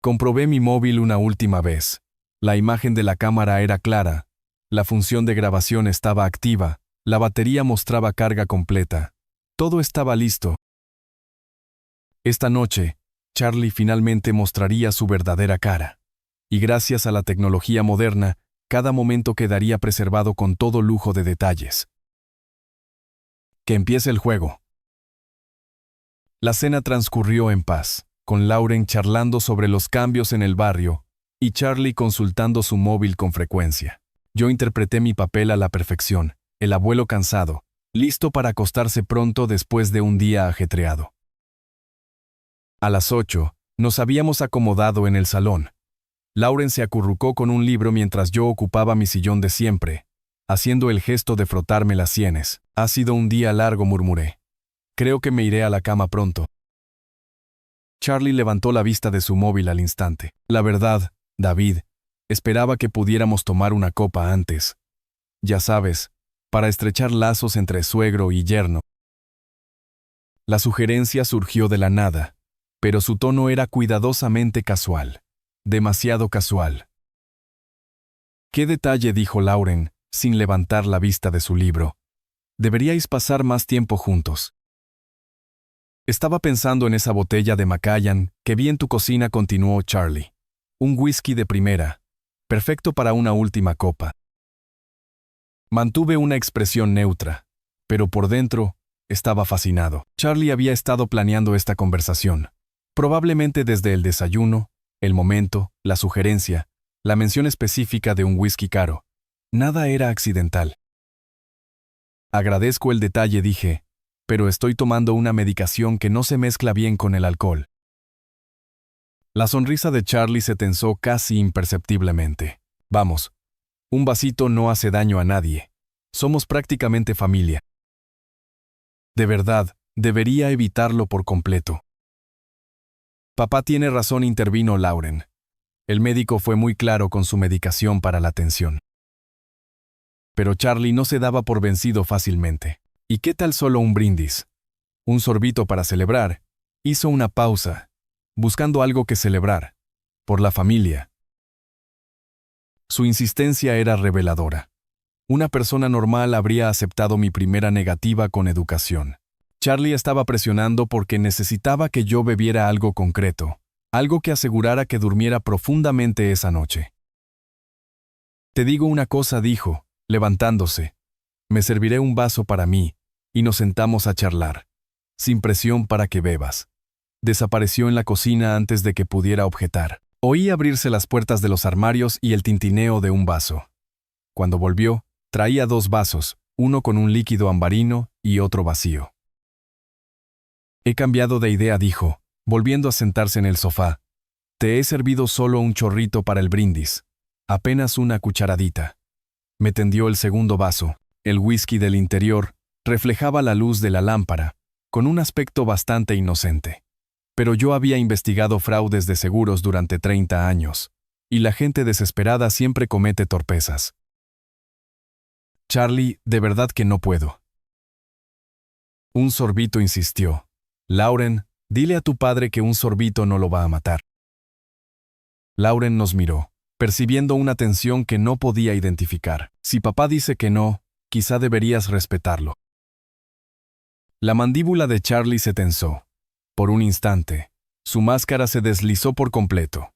Comprobé mi móvil una última vez. La imagen de la cámara era clara, la función de grabación estaba activa, la batería mostraba carga completa. Todo estaba listo. Esta noche, Charlie finalmente mostraría su verdadera cara. Y gracias a la tecnología moderna, cada momento quedaría preservado con todo lujo de detalles. Que empiece el juego. La cena transcurrió en paz, con Lauren charlando sobre los cambios en el barrio, y Charlie consultando su móvil con frecuencia. Yo interpreté mi papel a la perfección, el abuelo cansado, listo para acostarse pronto después de un día ajetreado. A las 8, nos habíamos acomodado en el salón. Lauren se acurrucó con un libro mientras yo ocupaba mi sillón de siempre, haciendo el gesto de frotarme las sienes. Ha sido un día largo, murmuré. Creo que me iré a la cama pronto. Charlie levantó la vista de su móvil al instante. La verdad, David, esperaba que pudiéramos tomar una copa antes. Ya sabes, para estrechar lazos entre suegro y yerno. La sugerencia surgió de la nada, pero su tono era cuidadosamente casual. Demasiado casual. «¿Qué detalle?», dijo Lauren, sin levantar la vista de su libro. «Deberíais pasar más tiempo juntos». «Estaba pensando en esa botella de Macallan que vi en tu cocina», continuó Charlie. «Un whisky de primera, perfecto para una última copa». Mantuve una expresión neutra, pero por dentro estaba fascinado. Charlie había estado planeando esta conversación, probablemente desde el desayuno, el momento, la sugerencia, la mención específica de un whisky caro. Nada era accidental. «Agradezco el detalle», dije, «pero estoy tomando una medicación que no se mezcla bien con el alcohol». La sonrisa de Charlie se tensó casi imperceptiblemente. «Vamos, un vasito no hace daño a nadie. Somos prácticamente familia». «De verdad, debería evitarlo por completo». «Papá tiene razón», intervino Lauren. «El médico fue muy claro con su medicación para la tensión». Pero Charlie no se daba por vencido fácilmente. «¿Y qué tal solo un brindis? Un sorbito para celebrar?» Hizo una pausa, buscando algo que celebrar. Por la familia. Su insistencia era reveladora. Una persona normal habría aceptado mi primera negativa con educación. Charlie estaba presionando porque necesitaba que yo bebiera algo concreto, algo que asegurara que durmiera profundamente esa noche. «Te digo una cosa», dijo, levantándose. «Me serviré un vaso para mí, y nos sentamos a charlar. Sin presión para que bebas». Desapareció en la cocina antes de que pudiera objetar. Oí abrirse las puertas de los armarios y el tintineo de un vaso. Cuando volvió, traía 2 vasos, uno con un líquido ambarino y otro vacío. «He cambiado de idea», dijo, volviendo a sentarse en el sofá. «Te he servido solo un chorrito para el brindis. Apenas una cucharadita». Me tendió el segundo vaso. El whisky del interior reflejaba la luz de la lámpara, con un aspecto bastante inocente. Pero yo había investigado fraudes de seguros durante 30 años, y la gente desesperada siempre comete torpezas. «Charlie, de verdad que no puedo». Un sorbito, insistió. «Lauren, dile a tu padre que un sorbito no lo va a matar». Lauren nos miró, percibiendo una tensión que no podía identificar. «Si papá dice que no, quizá deberías respetarlo». La mandíbula de Charlie se tensó. Por un instante, su máscara se deslizó por completo.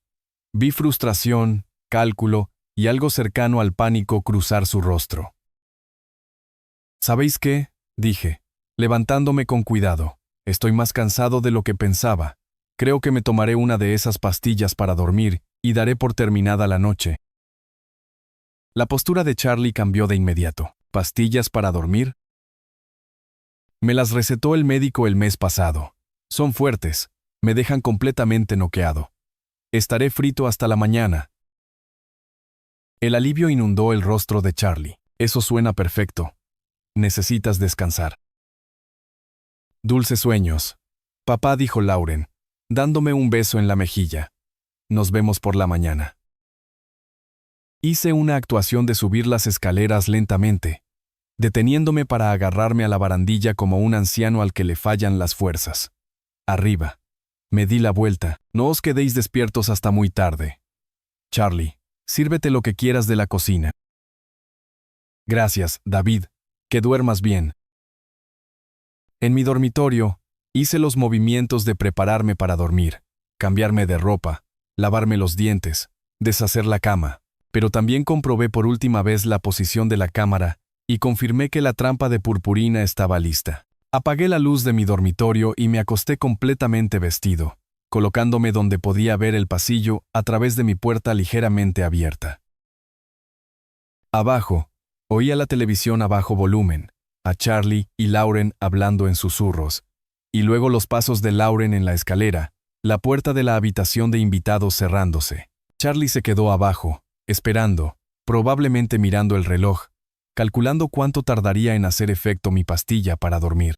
Vi frustración, cálculo y algo cercano al pánico cruzar su rostro. «¿Sabéis qué?», dije, levantándome con cuidado. «Estoy más cansado de lo que pensaba. Creo que me tomaré una de esas pastillas para dormir y daré por terminada la noche». La postura de Charlie cambió de inmediato. «¿Pastillas para dormir?». «Me las recetó el médico el mes pasado. Son fuertes, me dejan completamente noqueado. Estaré frito hasta la mañana». El alivio inundó el rostro de Charlie. «Eso suena perfecto. Necesitas descansar». «Dulces sueños, papá», dijo Lauren, dándome un beso en la mejilla. «Nos vemos por la mañana». Hice una actuación de subir las escaleras lentamente, deteniéndome para agarrarme a la barandilla como un anciano al que le fallan las fuerzas. Arriba. Me di la vuelta. «No os quedéis despiertos hasta muy tarde. Charlie, sírvete lo que quieras de la cocina». «Gracias, David. Que duermas bien». En mi dormitorio, hice los movimientos de prepararme para dormir, cambiarme de ropa, lavarme los dientes, deshacer la cama, pero también comprobé por última vez la posición de la cámara y confirmé que la trampa de purpurina estaba lista. Apagué la luz de mi dormitorio y me acosté completamente vestido, colocándome donde podía ver el pasillo a través de mi puerta ligeramente abierta. Abajo, oía la televisión a bajo volumen, a Charlie y Lauren hablando en susurros, y luego los pasos de Lauren en la escalera, la puerta de la habitación de invitados cerrándose. Charlie se quedó abajo, esperando, probablemente mirando el reloj, calculando cuánto tardaría en hacer efecto mi pastilla para dormir.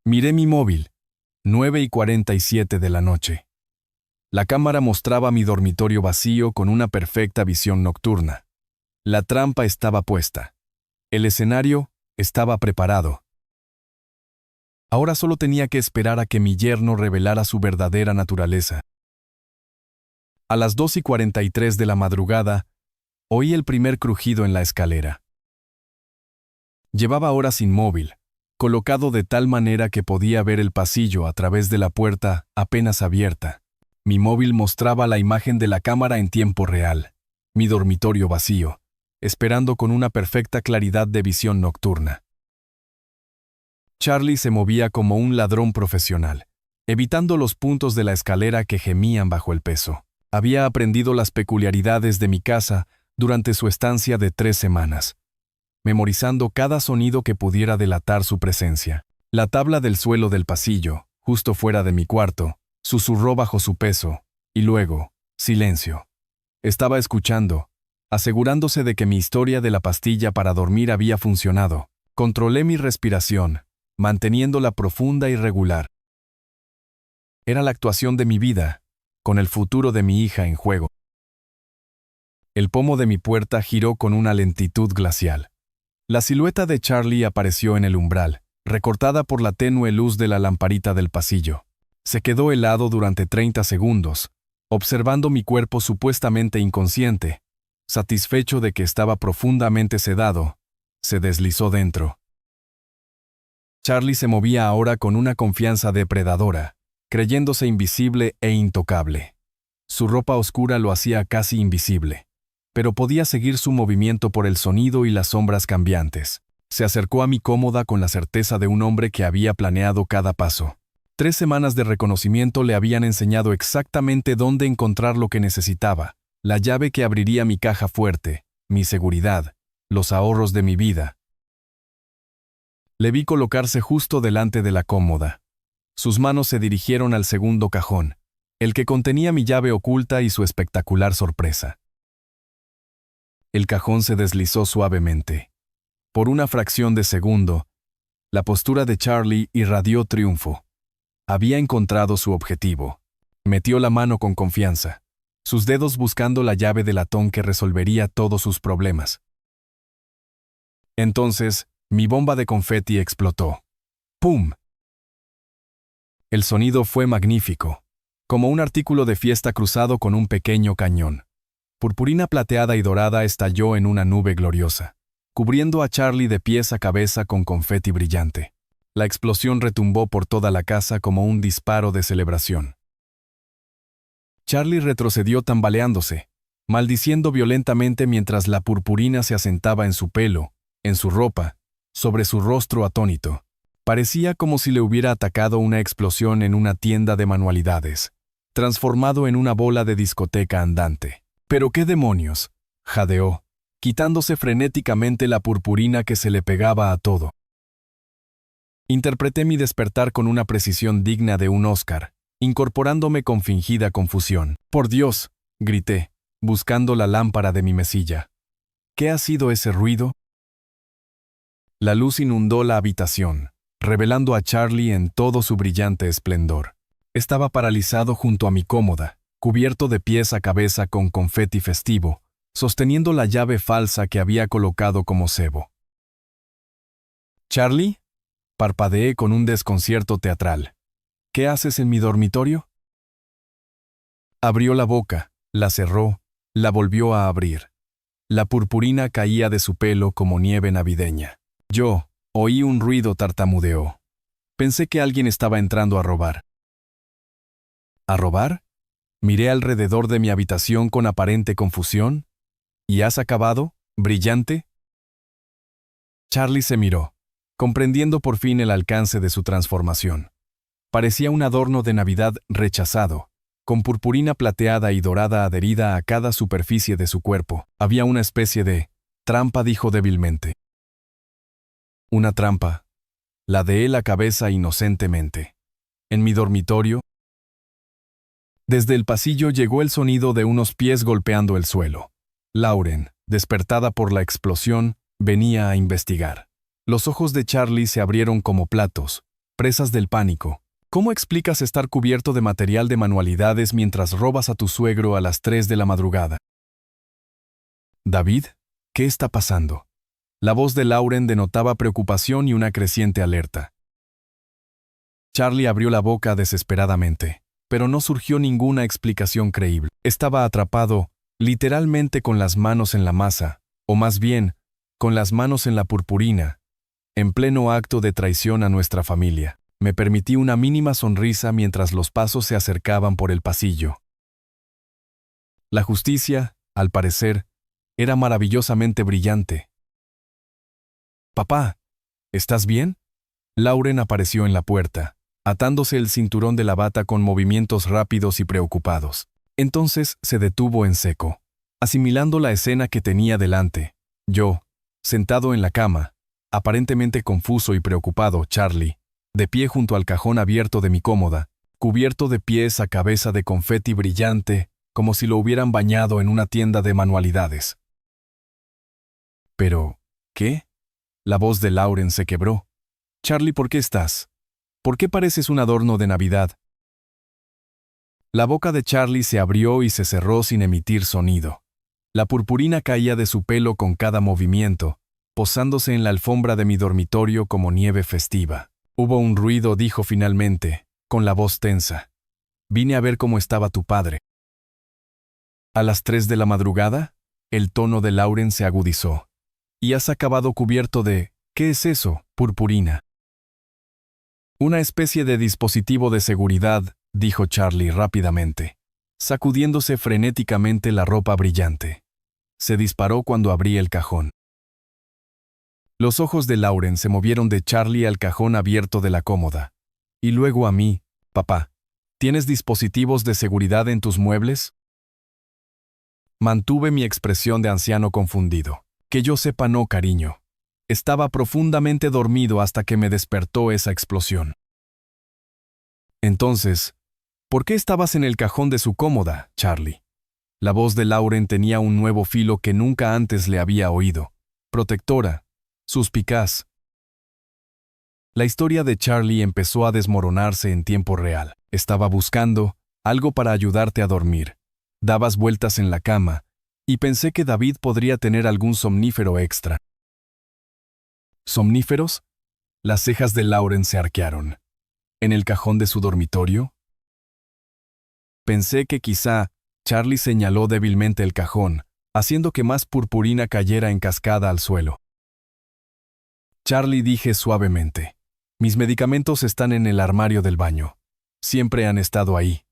Miré mi móvil, 9:47 de la noche. La cámara mostraba mi dormitorio vacío con una perfecta visión nocturna. La trampa estaba puesta. El escenario estaba preparado. Ahora solo tenía que esperar a que mi yerno revelara su verdadera naturaleza. A las 2:43 de la madrugada, oí el primer crujido en la escalera. Llevaba horas inmóvil, colocado de tal manera que podía ver el pasillo a través de la puerta apenas abierta. Mi móvil mostraba la imagen de la cámara en tiempo real, mi dormitorio vacío, esperando con una perfecta claridad de visión nocturna. Charlie se movía como un ladrón profesional, evitando los puntos de la escalera que gemían bajo el peso. Había aprendido las peculiaridades de mi casa durante su estancia de 3 semanas, memorizando cada sonido que pudiera delatar su presencia. La tabla del suelo del pasillo, justo fuera de mi cuarto, susurró bajo su peso, y luego, silencio. Estaba escuchando, asegurándose de que mi historia de la pastilla para dormir había funcionado. Controlé mi respiración, manteniéndola profunda y regular. Era la actuación de mi vida, con el futuro de mi hija en juego. El pomo de mi puerta giró con una lentitud glacial. La silueta de Charlie apareció en el umbral, recortada por la tenue luz de la lamparita del pasillo. Se quedó helado durante 30 segundos, observando mi cuerpo supuestamente inconsciente. Satisfecho de que estaba profundamente sedado, se deslizó dentro. Charlie se movía ahora con una confianza depredadora, creyéndose invisible e intocable. Su ropa oscura lo hacía casi invisible, pero podía seguir su movimiento por el sonido y las sombras cambiantes. Se acercó a mi cómoda con la certeza de un hombre que había planeado cada paso. 3 semanas de reconocimiento le habían enseñado exactamente dónde encontrar lo que necesitaba, la llave que abriría mi caja fuerte, mi seguridad, los ahorros de mi vida. Le vi colocarse justo delante de la cómoda. Sus manos se dirigieron al segundo cajón, el que contenía mi llave oculta y su espectacular sorpresa. El cajón se deslizó suavemente. Por una fracción de segundo, la postura de Charlie irradió triunfo. Había encontrado su objetivo. Metió la mano con confianza, sus dedos buscando la llave de latón que resolvería todos sus problemas. Entonces, mi bomba de confeti explotó. ¡Pum! El sonido fue magnífico, como un artículo de fiesta cruzado con un pequeño cañón. Purpurina plateada y dorada estalló en una nube gloriosa, cubriendo a Charlie de pies a cabeza con confeti brillante. La explosión retumbó por toda la casa como un disparo de celebración. Charlie retrocedió tambaleándose, maldiciendo violentamente mientras la purpurina se asentaba en su pelo, en su ropa, sobre su rostro atónito. Parecía como si le hubiera atacado una explosión en una tienda de manualidades, transformado en una bola de discoteca andante. «¿Pero qué demonios?», jadeó, quitándose frenéticamente la purpurina que se le pegaba a todo. Interpreté mi despertar con una precisión digna de un Oscar, incorporándome con fingida confusión. «¡Por Dios!», grité, buscando la lámpara de mi mesilla. «¿Qué ha sido ese ruido?». La luz inundó la habitación, revelando a Charlie en todo su brillante esplendor. Estaba paralizado junto a mi cómoda, cubierto de pies a cabeza con confeti festivo, sosteniendo la llave falsa que había colocado como cebo. «¿Charlie?», parpadeé con un desconcierto teatral. «¿Qué haces en mi dormitorio?». Abrió la boca, la cerró, la volvió a abrir. La purpurina caía de su pelo como nieve navideña. Yo oí un ruido, tartamudeó. Pensé que alguien estaba entrando a robar. ¿A robar? Miré alrededor de mi habitación con aparente confusión. ¿Y has acabado, brillante? Charlie se miró, comprendiendo por fin el alcance de su transformación. Parecía un adorno de Navidad rechazado, con purpurina plateada y dorada adherida a cada superficie de su cuerpo. Había una especie de trampa, dijo débilmente. Una trampa. Ladeé la cabeza inocentemente. En mi dormitorio. Desde el pasillo llegó el sonido de unos pies golpeando el suelo. Lauren, despertada por la explosión, venía a investigar. Los ojos de Charlie se abrieron como platos, presas del pánico. ¿Cómo explicas estar cubierto de material de manualidades mientras robas a tu suegro a las 3 de la madrugada? David, ¿qué está pasando? La voz de Lauren denotaba preocupación y una creciente alerta. Charlie abrió la boca desesperadamente, pero no surgió ninguna explicación creíble. Estaba atrapado, literalmente con las manos en la masa, o más bien, con las manos en la purpurina, en pleno acto de traición a nuestra familia. Me permití una mínima sonrisa mientras los pasos se acercaban por el pasillo. La justicia, al parecer, era maravillosamente brillante. «Papá, ¿estás bien?» Lauren apareció en la puerta, atándose el cinturón de la bata con movimientos rápidos y preocupados. Entonces se detuvo en seco, asimilando la escena que tenía delante. Yo, sentado en la cama, aparentemente confuso y preocupado, Charlie, de pie junto al cajón abierto de mi cómoda, cubierto de pies a cabeza de confeti brillante, como si lo hubieran bañado en una tienda de manualidades. «¿Pero qué?» La voz de Lauren se quebró. «Charlie, ¿por qué estás? ¿Por qué pareces un adorno de Navidad?» La boca de Charlie se abrió y se cerró sin emitir sonido. La purpurina caía de su pelo con cada movimiento, posándose en la alfombra de mi dormitorio como nieve festiva. «Hubo un ruido», dijo finalmente, con la voz tensa. «Vine a ver cómo estaba tu padre». «¿A las 3 de la madrugada?» El tono de Lauren se agudizó. «¿Y has acabado cubierto de... ¿qué es eso? Purpurina». «Una especie de dispositivo de seguridad», dijo Charlie rápidamente, sacudiéndose frenéticamente la ropa brillante. Se disparó cuando abrí el cajón. Los ojos de Lauren se movieron de Charlie al cajón abierto de la cómoda. Y luego a mí. «Papá, ¿tienes dispositivos de seguridad en tus muebles?» Mantuve mi expresión de anciano confundido. «Que yo sepa, no, cariño. Estaba profundamente dormido hasta que me despertó esa explosión». «Entonces, ¿por qué estabas en el cajón de su cómoda, Charlie?» La voz de Lauren tenía un nuevo filo que nunca antes le había oído. Protectora, suspicaz. La historia de Charlie empezó a desmoronarse en tiempo real. Estaba buscando algo para ayudarte a dormir. Dabas vueltas en la cama, y pensé que David podría tener algún somnífero extra. ¿Somníferos? Las cejas de Lauren se arquearon. ¿En el cajón de su dormitorio? Pensé que quizá. Charlie señaló débilmente el cajón, haciendo que más purpurina cayera en cascada al suelo. «Charlie», dije suavemente, «mis medicamentos están en el armario del baño. Siempre han estado ahí».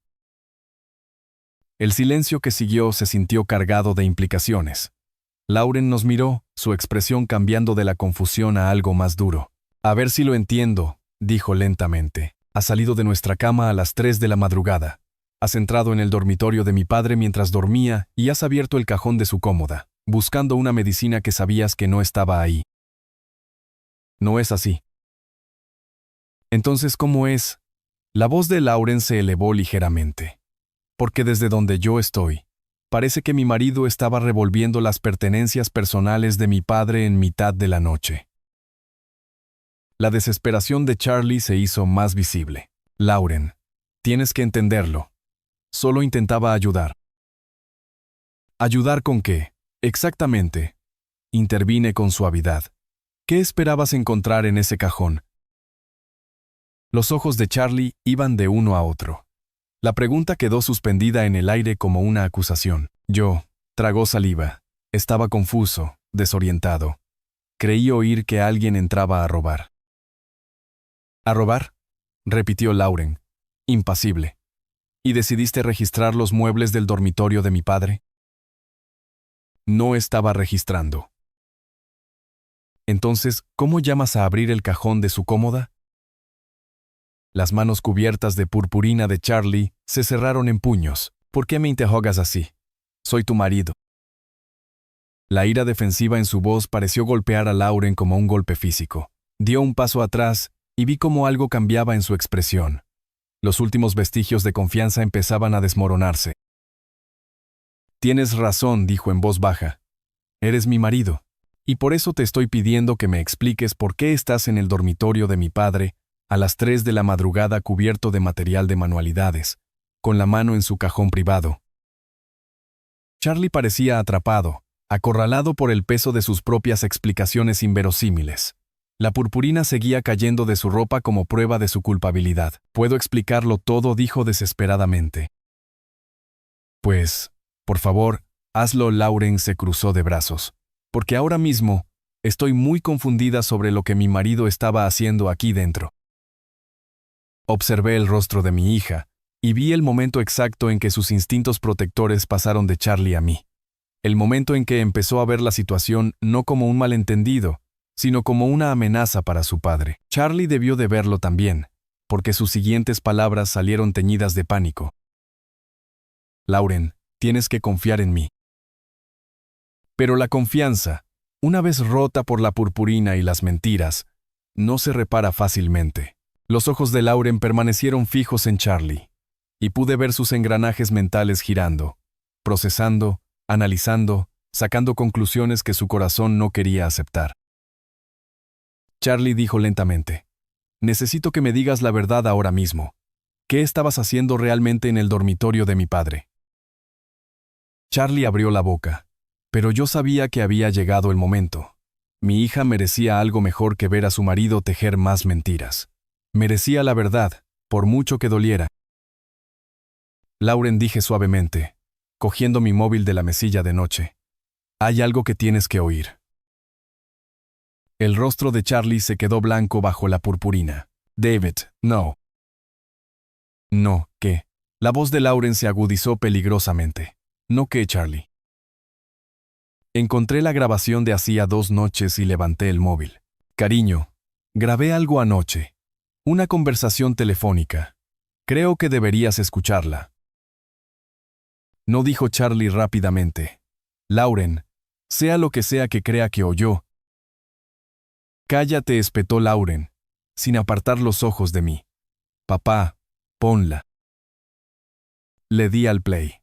El silencio que siguió se sintió cargado de implicaciones. Lauren nos miró, su expresión cambiando de la confusión a algo más duro. «A ver si lo entiendo», dijo lentamente. «Has salido de nuestra cama a las 3 de la madrugada. Has entrado en el dormitorio de mi padre mientras dormía y has abierto el cajón de su cómoda, buscando una medicina que sabías que no estaba ahí. No es así». «Entonces, ¿cómo es?» La voz de Lauren se elevó ligeramente. «Porque desde donde yo estoy, parece que mi marido estaba revolviendo las pertenencias personales de mi padre en mitad de la noche». La desesperación de Charlie se hizo más visible. «Lauren, tienes que entenderlo. Solo intentaba ayudar». «¿Ayudar con qué? Exactamente?» Intervine con suavidad. «¿Qué esperabas encontrar en ese cajón?» Los ojos de Charlie iban de uno a otro. La pregunta quedó suspendida en el aire como una acusación. Yo, tragó saliva. Estaba confuso, desorientado. Creí oír que alguien entraba a robar. «¿A robar?», repitió Lauren, impasible. «¿Y decidiste registrar los muebles del dormitorio de mi padre?» No estaba registrando. «Entonces, ¿cómo llamas a abrir el cajón de su cómoda?» Las manos cubiertas de purpurina de Charlie se cerraron en puños. ¿Por qué me interrogas así? Soy tu marido. La ira defensiva en su voz pareció golpear a Lauren como un golpe físico. Dio un paso atrás y vi cómo algo cambiaba en su expresión. Los últimos vestigios de confianza empezaban a desmoronarse. Tienes razón, dijo en voz baja. Eres mi marido, y por eso te estoy pidiendo que me expliques por qué estás en el dormitorio de mi padre a las 3 de la madrugada cubierto de material de manualidades, con la mano en su cajón privado. Charlie parecía atrapado, acorralado por el peso de sus propias explicaciones inverosímiles. La purpurina seguía cayendo de su ropa como prueba de su culpabilidad. Puedo explicarlo todo, dijo desesperadamente. Pues, por favor, hazlo. Lauren se cruzó de brazos. Porque ahora mismo estoy muy confundida sobre lo que mi marido estaba haciendo aquí dentro. Observé el rostro de mi hija y vi el momento exacto en que sus instintos protectores pasaron de Charlie a mí. El momento en que empezó a ver la situación no como un malentendido, sino como una amenaza para su padre. Charlie debió de verlo también, porque sus siguientes palabras salieron teñidas de pánico. Lauren, tienes que confiar en mí. Pero la confianza, una vez rota por la purpurina y las mentiras, no se repara fácilmente. Los ojos de Lauren permanecieron fijos en Charlie, y pude ver sus engranajes mentales girando, procesando, analizando, sacando conclusiones que su corazón no quería aceptar. Charlie dijo lentamente, necesito que me digas la verdad ahora mismo. ¿Qué estabas haciendo realmente en el dormitorio de mi padre? Charlie abrió la boca, pero yo sabía que había llegado el momento. Mi hija merecía algo mejor que ver a su marido tejer más mentiras. Merecía la verdad, por mucho que doliera. Lauren, dije suavemente, cogiendo mi móvil de la mesilla de noche. Hay algo que tienes que oír. El rostro de Charlie se quedó blanco bajo la purpurina. David, no. No, ¿qué? La voz de Lauren se agudizó peligrosamente. ¿No qué, Charlie? Encontré la grabación de hacía 2 noches y levanté el móvil. Cariño, grabé algo anoche. Una conversación telefónica. Creo que deberías escucharla. No, dijo Charlie rápidamente. Lauren, sea lo que sea que crea que oyó. Cállate, espetó Lauren, sin apartar los ojos de mí. Papá, ponla. Le di al play.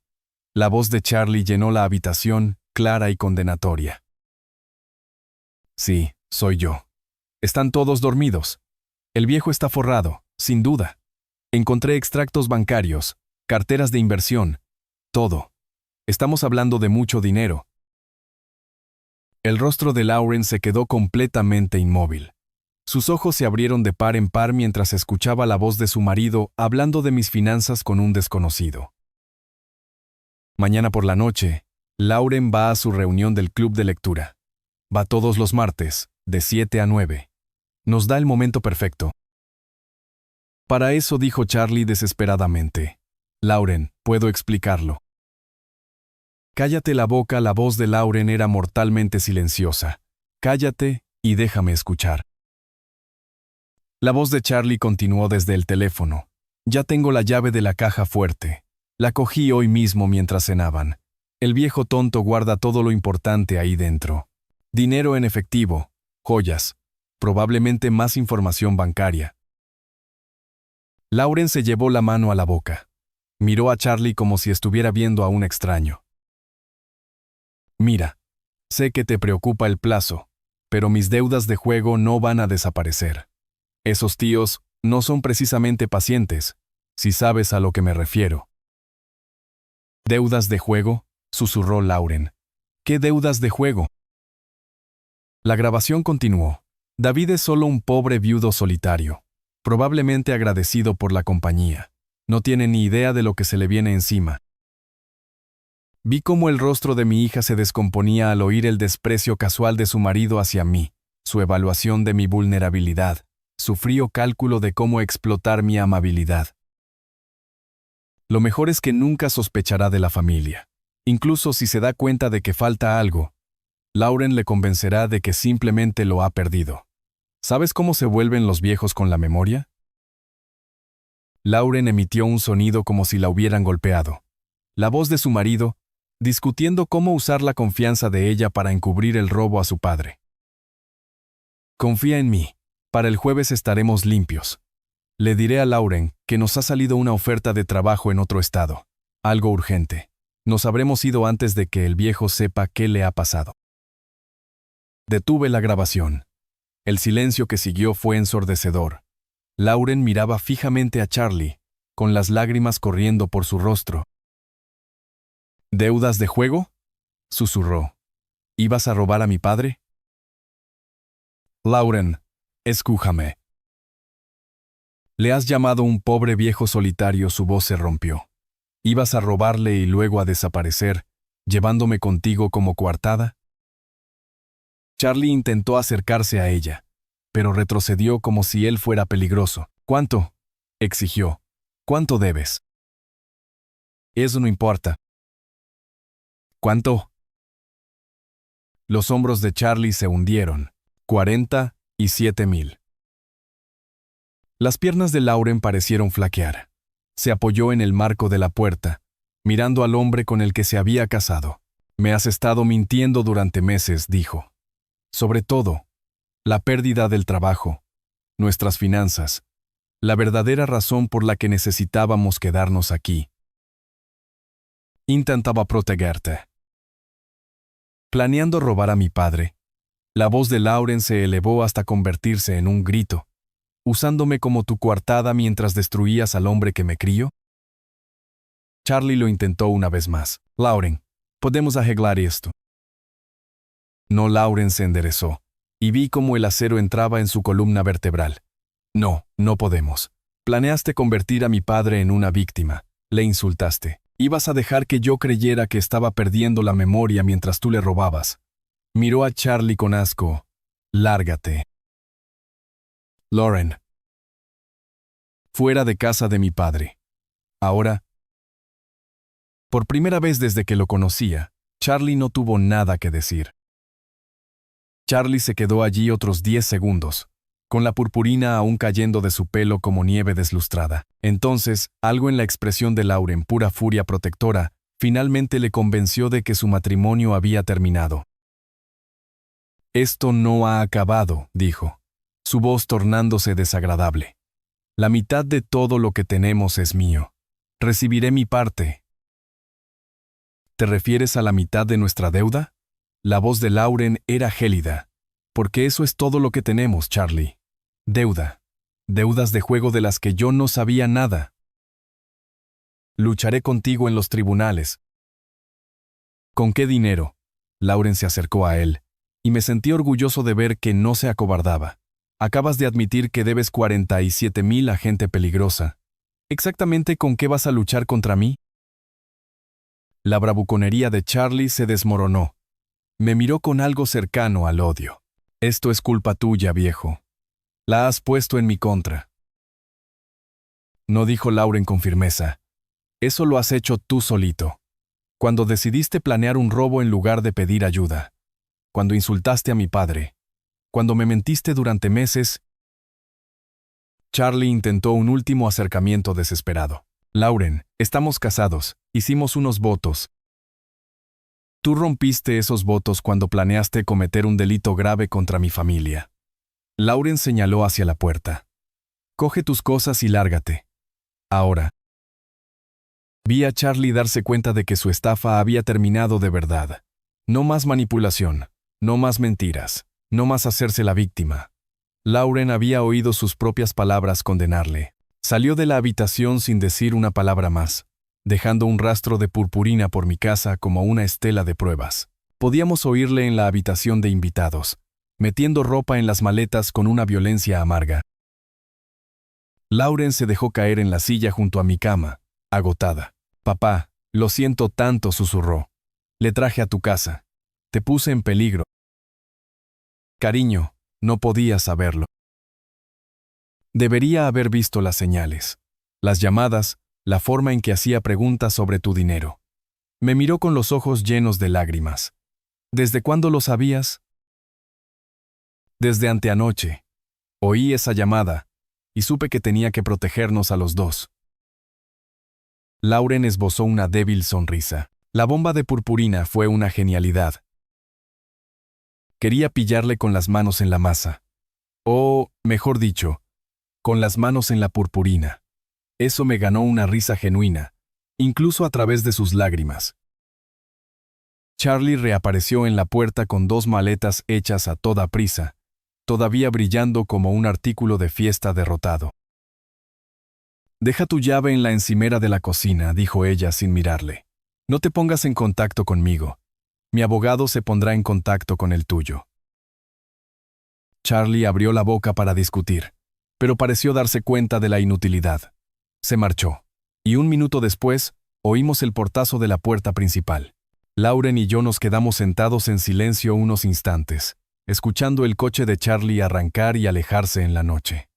La voz de Charlie llenó la habitación, clara y condenatoria. Sí, soy yo. Están todos dormidos. El viejo está forrado, sin duda. Encontré extractos bancarios, carteras de inversión, todo. Estamos hablando de mucho dinero. El rostro de Lauren se quedó completamente inmóvil. Sus ojos se abrieron de par en par mientras escuchaba la voz de su marido hablando de mis finanzas con un desconocido. Mañana por la noche, Lauren va a su reunión del club de lectura. Va todos los martes, de 7 a 9. Nos da el momento perfecto. Para eso, dijo Charlie desesperadamente. Lauren, puedo explicarlo. Cállate la boca. La voz de Lauren era mortalmente silenciosa. Cállate y déjame escuchar. La voz de Charlie continuó desde el teléfono. Ya tengo la llave de la caja fuerte. La cogí hoy mismo mientras cenaban. El viejo tonto guarda todo lo importante ahí dentro. Dinero en efectivo, joyas, probablemente más información bancaria. Lauren se llevó la mano a la boca. Miró a Charlie como si estuviera viendo a un extraño. Mira, sé que te preocupa el plazo, pero mis deudas de juego no van a desaparecer. Esos tíos no son precisamente pacientes, si sabes a lo que me refiero. ¿Deudas de juego?, susurró Lauren. ¿Qué deudas de juego? La grabación continuó. David es solo un pobre viudo solitario, probablemente agradecido por la compañía. No tiene ni idea de lo que se le viene encima. Vi cómo el rostro de mi hija se descomponía al oír el desprecio casual de su marido hacia mí, su evaluación de mi vulnerabilidad, su frío cálculo de cómo explotar mi amabilidad. Lo mejor es que nunca sospechará de la familia. Incluso si se da cuenta de que falta algo, Lauren le convencerá de que simplemente lo ha perdido. ¿Sabes cómo se vuelven los viejos con la memoria? Lauren emitió un sonido como si la hubieran golpeado. La voz de su marido, discutiendo cómo usar la confianza de ella para encubrir el robo a su padre. Confía en mí. Para el jueves estaremos limpios. Le diré a Lauren que nos ha salido una oferta de trabajo en otro estado. Algo urgente. Nos habremos ido antes de que el viejo sepa qué le ha pasado. Detuve la grabación. El silencio que siguió fue ensordecedor. Lauren miraba fijamente a Charlie, con las lágrimas corriendo por su rostro. ¿Deudas de juego?, susurró. ¿Ibas a robar a mi padre? Lauren, escúchame. Le has llamado un pobre viejo solitario, su voz se rompió. ¿Ibas a robarle y luego a desaparecer, llevándome contigo como coartada? Charlie intentó acercarse a ella, pero retrocedió como si él fuera peligroso. ¿Cuánto?, exigió. ¿Cuánto debes? Eso no importa. ¿Cuánto? Los hombros de Charlie se hundieron. 47,000. Las piernas de Lauren parecieron flaquear. Se apoyó en el marco de la puerta, mirando al hombre con el que se había casado. Me has estado mintiendo durante meses, dijo. Sobre todo, la pérdida del trabajo, nuestras finanzas, la verdadera razón por la que necesitábamos quedarnos aquí. Intentaba protegerte. Planeando robar a mi padre. La voz de Lauren se elevó hasta convertirse en un grito. ¿Usándome como tu coartada mientras destruías al hombre que me crió? Charlie lo intentó una vez más. Lauren, podemos arreglar esto. No, Lauren se enderezó, y vi cómo el acero entraba en su columna vertebral. No, no podemos. Planeaste convertir a mi padre en una víctima. Le insultaste. Ibas a dejar que yo creyera que estaba perdiendo la memoria mientras tú le robabas. Miró a Charlie con asco. Lárgate. Lauren. Fuera de casa de mi padre. Ahora. Por primera vez desde que lo conocía, Charlie no tuvo nada que decir. Charlie se quedó allí otros 10 segundos, con la purpurina aún cayendo de su pelo como nieve deslustrada. Entonces, algo en la expresión de Lauren, pura furia protectora, finalmente le convenció de que su matrimonio había terminado. Esto no ha acabado, dijo, su voz tornándose desagradable. La mitad de todo lo que tenemos es mío. Recibiré mi parte. ¿Te refieres a la mitad de nuestra deuda? La voz de Lauren era gélida. Porque eso es todo lo que tenemos, Charlie. Deuda. Deudas de juego de las que yo no sabía nada. Lucharé contigo en los tribunales. ¿Con qué dinero? Lauren se acercó a él, y me sentí orgulloso de ver que no se acobardaba. Acabas de admitir que debes 47,000 a gente peligrosa. ¿Exactamente con qué vas a luchar contra mí? La bravuconería de Charlie se desmoronó. Me miró con algo cercano al odio. Esto es culpa tuya, viejo. La has puesto en mi contra. No, dijo Lauren con firmeza. Eso lo has hecho tú solito. Cuando decidiste planear un robo en lugar de pedir ayuda. Cuando insultaste a mi padre. Cuando me mentiste durante meses. Charlie intentó un último acercamiento desesperado. Lauren, estamos casados, hicimos unos votos. Tú rompiste esos votos cuando planeaste cometer un delito grave contra mi familia. Lauren señaló hacia la puerta. Coge tus cosas y lárgate. Ahora. Vi a Charlie darse cuenta de que su estafa había terminado de verdad. No más manipulación, no más mentiras, no más hacerse la víctima. Lauren había oído sus propias palabras condenarle. Salió de la habitación sin decir una palabra más, dejando un rastro de purpurina por mi casa como una estela de pruebas. Podíamos oírle en la habitación de invitados, metiendo ropa en las maletas con una violencia amarga. Lauren se dejó caer en la silla junto a mi cama, agotada. Papá, lo siento tanto, susurró. Le traje a tu casa. Te puse en peligro. Cariño, no podía saberlo. Debería haber visto las señales, las llamadas, la forma en que hacía preguntas sobre tu dinero. Me miró con los ojos llenos de lágrimas. ¿Desde cuándo lo sabías? Desde anteanoche. Oí esa llamada, y supe que tenía que protegernos a los dos. Lauren esbozó una débil sonrisa. La bomba de purpurina fue una genialidad. Quería pillarle con las manos en la masa. O, mejor dicho, con las manos en la purpurina. Eso me ganó una risa genuina, incluso a través de sus lágrimas. Charlie reapareció en la puerta con 2 maletas hechas a toda prisa, todavía brillando como un artículo de fiesta derrotado. «Deja tu llave en la encimera de la cocina», dijo ella sin mirarle. «No te pongas en contacto conmigo. Mi abogado se pondrá en contacto con el tuyo». Charlie abrió la boca para discutir, pero pareció darse cuenta de la inutilidad. Se marchó, y 1 minuto después, oímos el portazo de la puerta principal. Lauren y yo nos quedamos sentados en silencio unos instantes, escuchando el coche de Charlie arrancar y alejarse en la noche.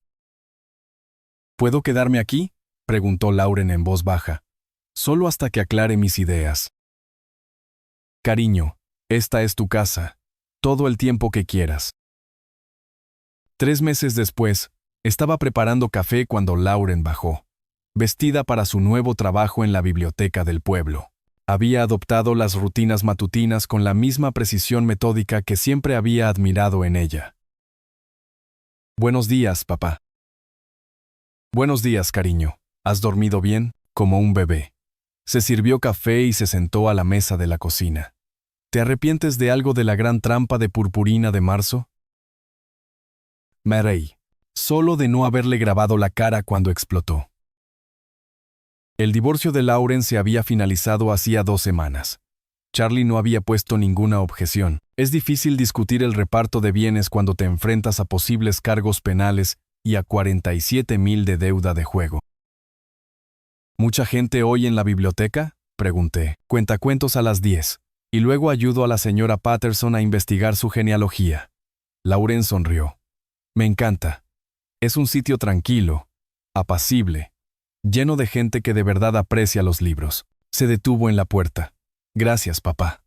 «¿Puedo quedarme aquí?», preguntó Lauren en voz baja. «Solo hasta que aclare mis ideas». «Cariño, esta es tu casa. Todo el tiempo que quieras». 3 meses después, estaba preparando café cuando Lauren bajó, vestida para su nuevo trabajo en la biblioteca del pueblo. Había adoptado las rutinas matutinas con la misma precisión metódica que siempre había admirado en ella. «Buenos días, papá». «Buenos días, cariño. ¿Has dormido bien?», como un bebé. Se sirvió café y se sentó a la mesa de la cocina. «¿Te arrepientes de algo de la gran trampa de purpurina de marzo?». Me reí, solo de no haberle grabado la cara cuando explotó. El divorcio de Lauren se había finalizado hacía 2 semanas. Charlie no había puesto ninguna objeción. Es difícil discutir el reparto de bienes cuando te enfrentas a posibles cargos penales y a 47,000 de deuda de juego. ¿Mucha gente hoy en la biblioteca?, pregunté. Cuentacuentos a las 10, y luego ayudo a la señora Patterson a investigar su genealogía. Lauren sonrió. Me encanta. Es un sitio tranquilo, apacible, lleno de gente que de verdad aprecia los libros. Se detuvo en la puerta. Gracias, papá.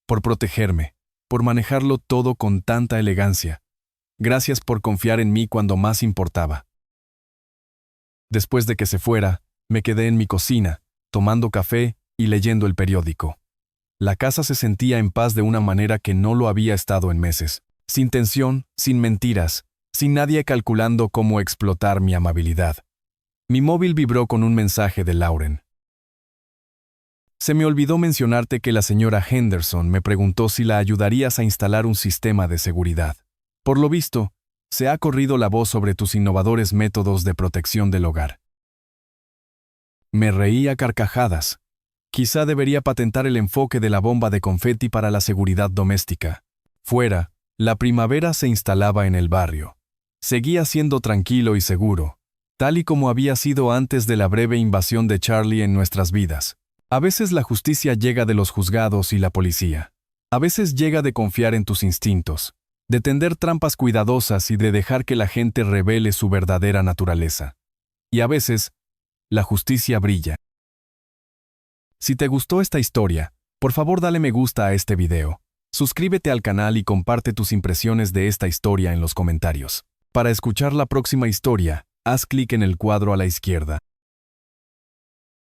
Por protegerme, por manejarlo todo con tanta elegancia. Gracias por confiar en mí cuando más importaba. Después de que se fuera, me quedé en mi cocina, tomando café y leyendo el periódico. La casa se sentía en paz de una manera que no lo había estado en meses. Sin tensión, sin mentiras, sin nadie calculando cómo explotar mi amabilidad. Mi móvil vibró con un mensaje de Lauren. Se me olvidó mencionarte que la señora Henderson me preguntó si la ayudarías a instalar un sistema de seguridad. Por lo visto, se ha corrido la voz sobre tus innovadores métodos de protección del hogar. Me reí a carcajadas. Quizá debería patentar el enfoque de la bomba de confeti para la seguridad doméstica. Fuera, la primavera se instalaba en el barrio. Seguía siendo tranquilo y seguro, tal y como había sido antes de la breve invasión de Charlie en nuestras vidas. A veces la justicia llega de los juzgados y la policía. A veces llega de confiar en tus instintos, de tender trampas cuidadosas y de dejar que la gente revele su verdadera naturaleza. Y a veces, la justicia brilla. Si te gustó esta historia, por favor dale me gusta a este video. Suscríbete al canal y comparte tus impresiones de esta historia en los comentarios. Para escuchar la próxima historia, haz clic en el cuadro a la izquierda.